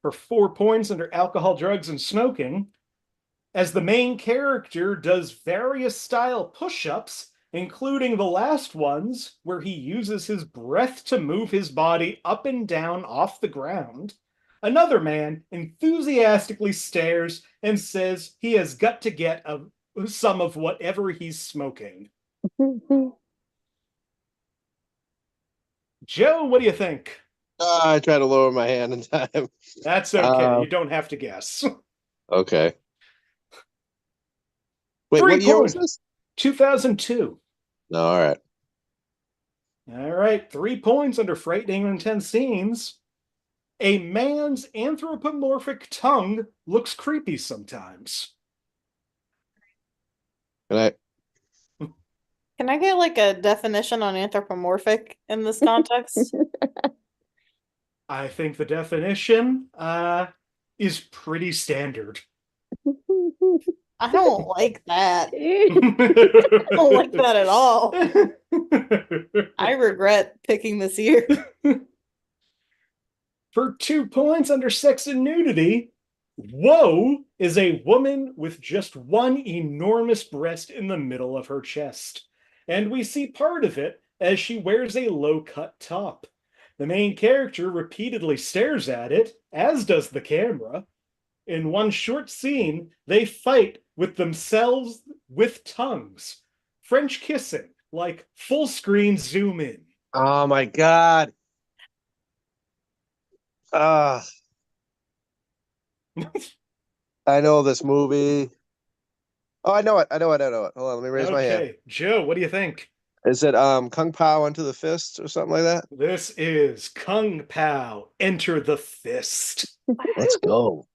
For 4 points under alcohol, drugs, and smoking, as the main character does various style push-ups, including the last ones where he uses his breath to move his body up and down off the ground, another man enthusiastically stares and says he has got to get some of whatever he's smoking. Joe, what do you think? I tried to lower my hand in time. That's okay. You don't have to guess. Okay. Wait, 3 what year was points. this? 2002. No, all right. All right, 3 points under frightening and intense scenes. A man's anthropomorphic tongue looks creepy sometimes. Can I get like a definition on anthropomorphic in this context? I think the definition is pretty standard. I don't like that. I don't like that at all. I regret picking this year. For 2 points under sex and nudity, Woe is a woman with just one enormous breast in the middle of her chest. And we see part of it as she wears a low-cut top. The main character repeatedly stares at it, as does the camera. In one short scene, they fight with themselves with tongues. French kissing, like full screen zoom in. Oh my God. I know this movie. Oh, I know it. Hold on, let me raise my hand. Okay, Joe, what do you think? Is it Kung Pao Into the Fist or something like that? This is Kung Pao, Enter the Fist. Let's go.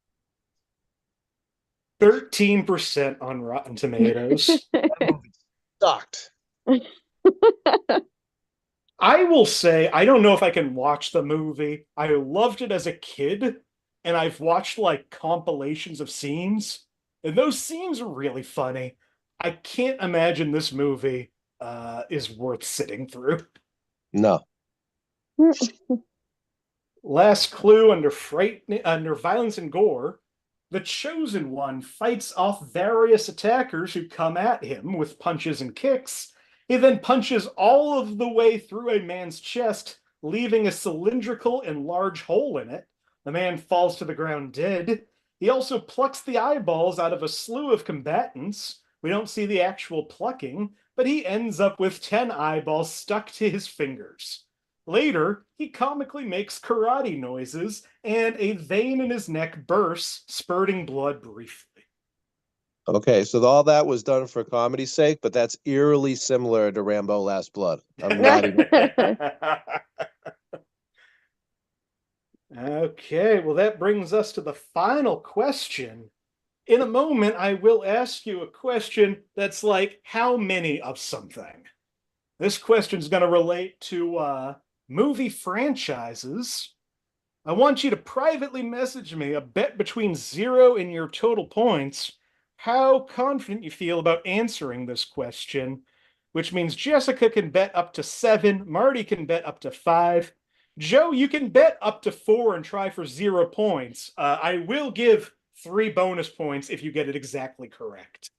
13% on Rotten Tomatoes. That movie sucked. I will say, I don't know if I can watch the movie. I loved it as a kid, and I've watched like compilations of scenes, and those scenes are really funny. I can't imagine this movie is worth sitting through. No. Last clue under violence and gore. The Chosen One fights off various attackers who come at him with punches and kicks. He then punches all of the way through a man's chest, leaving a cylindrical and large hole in it. The man falls to the ground dead. He also plucks the eyeballs out of a slew of combatants. We don't see the actual plucking, but he ends up with 10 eyeballs stuck to his fingers. Later, he comically makes karate noises, and a vein in his neck bursts, spurting blood briefly. Okay, so all that was done for comedy's sake, but that's eerily similar to Rambo Last Blood. I'm not even. Okay, well, that brings us to the final question. In a moment, I will ask you a question that's like, how many of something? This question is going to relate to movie franchises. I want you to privately message me a bet between 0 and your total points, how confident you feel about answering this question, which means Jessica can bet up to 7, Marty can bet up to 5, Joe, you can bet up to 4 and try for 0 points. I will give 3 bonus points if you get it exactly correct.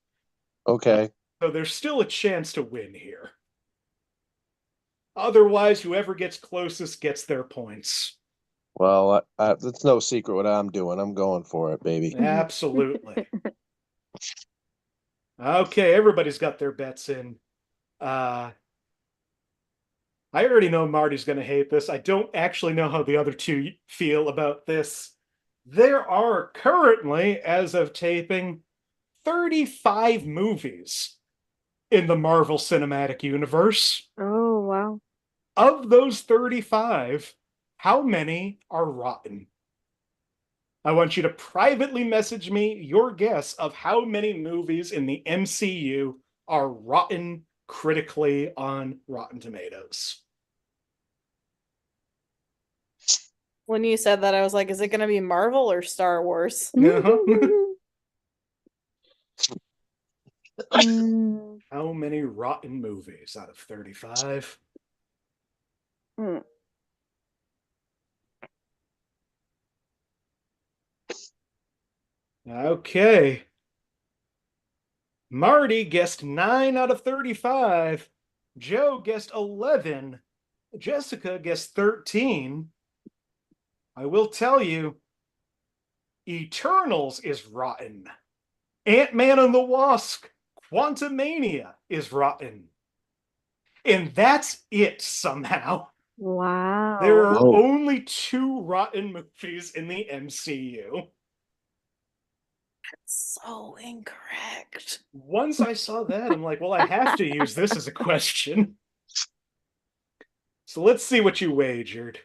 Okay. So there's still a chance to win here. Otherwise, whoever gets closest gets their points. Well, it's no secret what I'm doing. I'm going for it, baby. Absolutely. Okay, everybody's got their bets in. I already know Marty's going to hate this. I don't actually know how the other two feel about this. There are currently, as of taping, 35 movies in the Marvel Cinematic Universe. Oh, wow. Of those 35, how many are rotten? I want you to privately message me your guess of how many movies in the MCU are rotten critically on Rotten Tomatoes. When you said that, I was like, is it going to be Marvel or Star Wars? How many rotten movies out of 35? Okay. Marty guessed 9 out of 35. Joe guessed 11. Jessica guessed 13. I will tell you, Eternals is rotten. Ant-Man and the Wasp, Quantumania is rotten. And that's it somehow. Wow. There are only 2 rotten movies in the MCU. That's so incorrect. Once I saw that, I'm like, well, I have to use this as a question. So let's see what you wagered.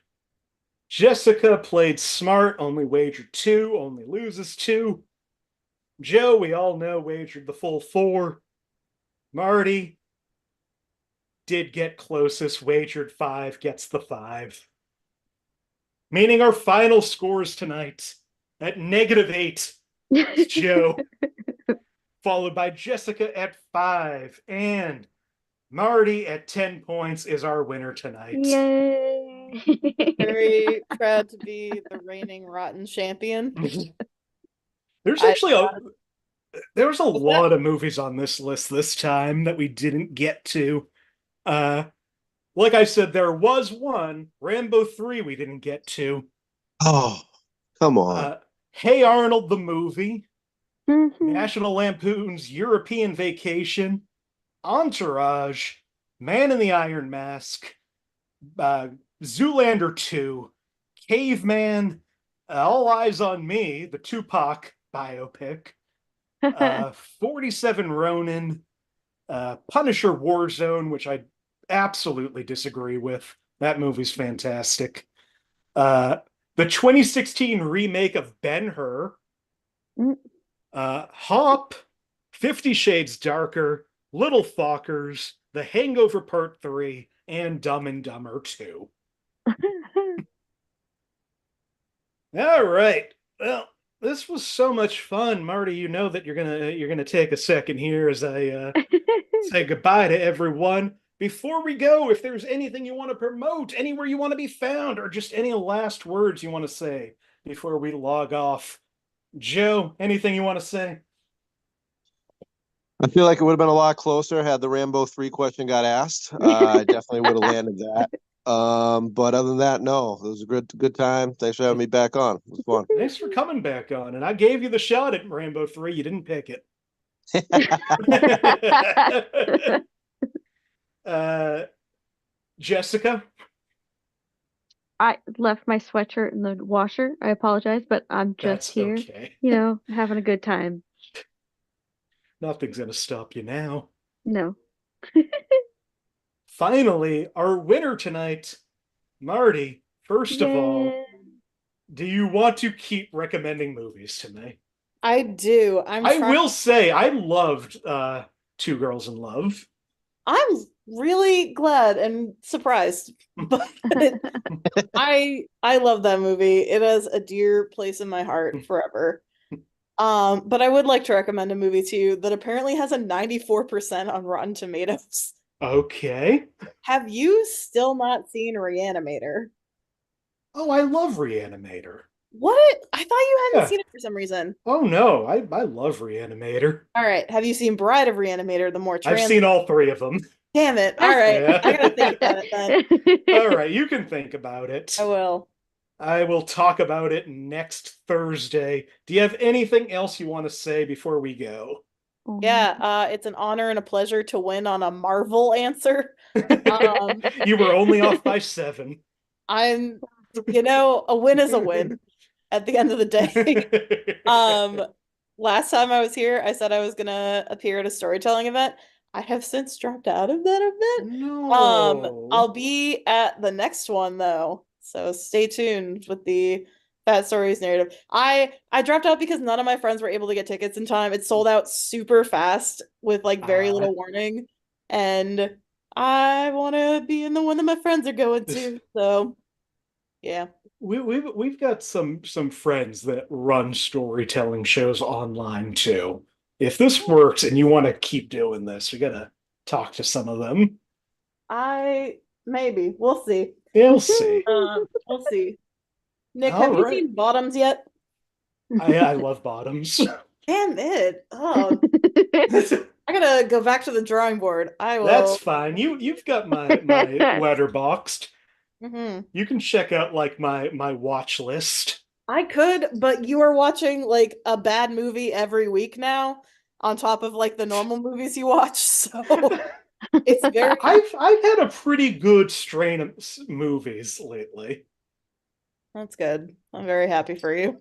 Jessica played smart, only wagered 2, only loses 2. Joe, we all know, wagered the full 4. Marty did get closest, wagered 5, gets the 5. Meaning our final scores tonight at -8, Joe, followed by Jessica at 5, and Marty at 10 points is our winner tonight. Yay! Very proud to be the reigning rotten champion. There's actually there was a lot of movies on this list this time that we didn't get to. Like I said, there was one, Rambo 3, we didn't get to. Oh, come on. Hey Arnold, the movie. National Lampoon's European Vacation. Entourage. Man in the Iron Mask. Zoolander 2. Caveman. All Eyes on Me, the Tupac biopic. 47 Ronin. Punisher Warzone, which I absolutely disagree with. That movie's fantastic. The 2016 remake of Ben-Hur. Hop, 50 Shades Darker, Little Fockers, The Hangover Part 3, and Dumb and Dumber 2. All right. Well, this was so much fun, Marty. You know that you're gonna take a second here as I say goodbye to everyone. Before we go, if there's anything you want to promote, anywhere you want to be found, or just any last words you want to say before we log off. Joe, anything you want to say? I feel like it would have been a lot closer had the Rambo 3 question got asked. I definitely would have landed that. But other than that, no, it was a good time. Thanks for having me back on. It was fun. Thanks for coming back on. And I gave you the shot at Rambo 3. You didn't pick it. Jessica? I left my sweatshirt in the washer. I apologize, but I'm just That's here, okay. having a good time. Nothing's going to stop you now. No. Finally, our winner tonight, Marty. First of all, Yay. do you want to keep recommending movies to me? I do. I will say I loved Two Girls in Love. I'm really glad and surprised, but I love that movie. It has a dear place in my heart forever. But I would like to recommend a movie to you that apparently has a 94% on Rotten Tomatoes. Okay. Have you still not seen Reanimator? Oh, I love Reanimator. What? I thought you hadn't Yeah. seen it for some reason. Oh no, I love Reanimator. All right. Have you seen Bride of Reanimator, the more I've seen all three of them. Damn it. All right. Yeah. I gotta think about it then. All right, you can think about it. I will. I will talk about it next Thursday. Do you have anything else you want to say before we go? Yeah, it's an honor and a pleasure to win on a Marvel answer. You were only off by 7. A win is a win at the end of the day. Last time I was here, I said I was gonna appear at a storytelling event. I have since dropped out of that event. No. I'll be at the next one though, so stay tuned with the Fat Stories narrative. I dropped out because none of my friends were able to get tickets in time. It sold out super fast with like very little warning, and I want to be in the one that my friends are going to. So, yeah. We've got some friends that run storytelling shows online too. If this works and you want to keep doing this, we gotta talk to some of them. Maybe we'll see. We'll see. We'll see. Nick, All have you right. seen Bottoms yet? I love Bottoms. Damn it! Oh, I gotta go back to the drawing board. I will. That's fine. You've got my letterboxed. Mm-hmm. You can check out like my watch list. I could, but you are watching like a bad movie every week now, on top of like the normal movies you watch. So it's very. I've had a pretty good strain of movies lately. That's good. I'm very happy for you.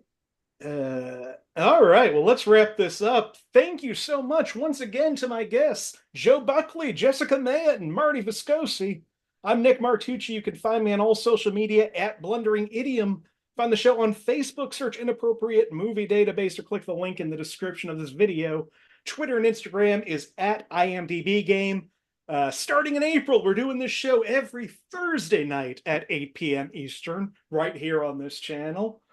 All right, well, let's wrap this up. Thank you so much once again to my guests, Joe Buckley, Jessica Mayotte, and Marty Viscosi. I'm Nick Martucci. You can find me on all social media at Blundering Idiom. Find the show on Facebook, search Inappropriate Movie Database, or click the link in the description of this video. Twitter and Instagram is at IMDb Game. Starting in April, we're doing this show every Thursday night at 8 p.m. Eastern, right here on this channel.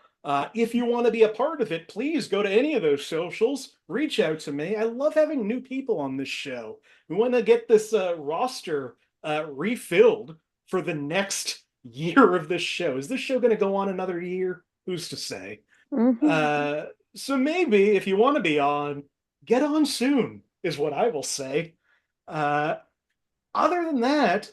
If you want to be a part of it, please go to any of those socials. Reach out to me. I love having new people on this show. We want to get this roster refilled for the next year of this show. Is this show going to go on another year? Who's to say? Mm-hmm. So maybe if you want to be on, get on soon, is what I will say. Other than that,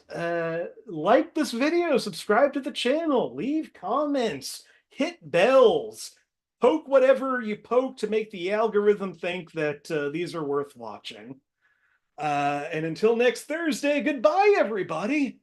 like this video, subscribe to the channel, leave comments, hit bells, poke whatever you poke to make the algorithm think that these are worth watching. And until next Thursday, goodbye, everybody.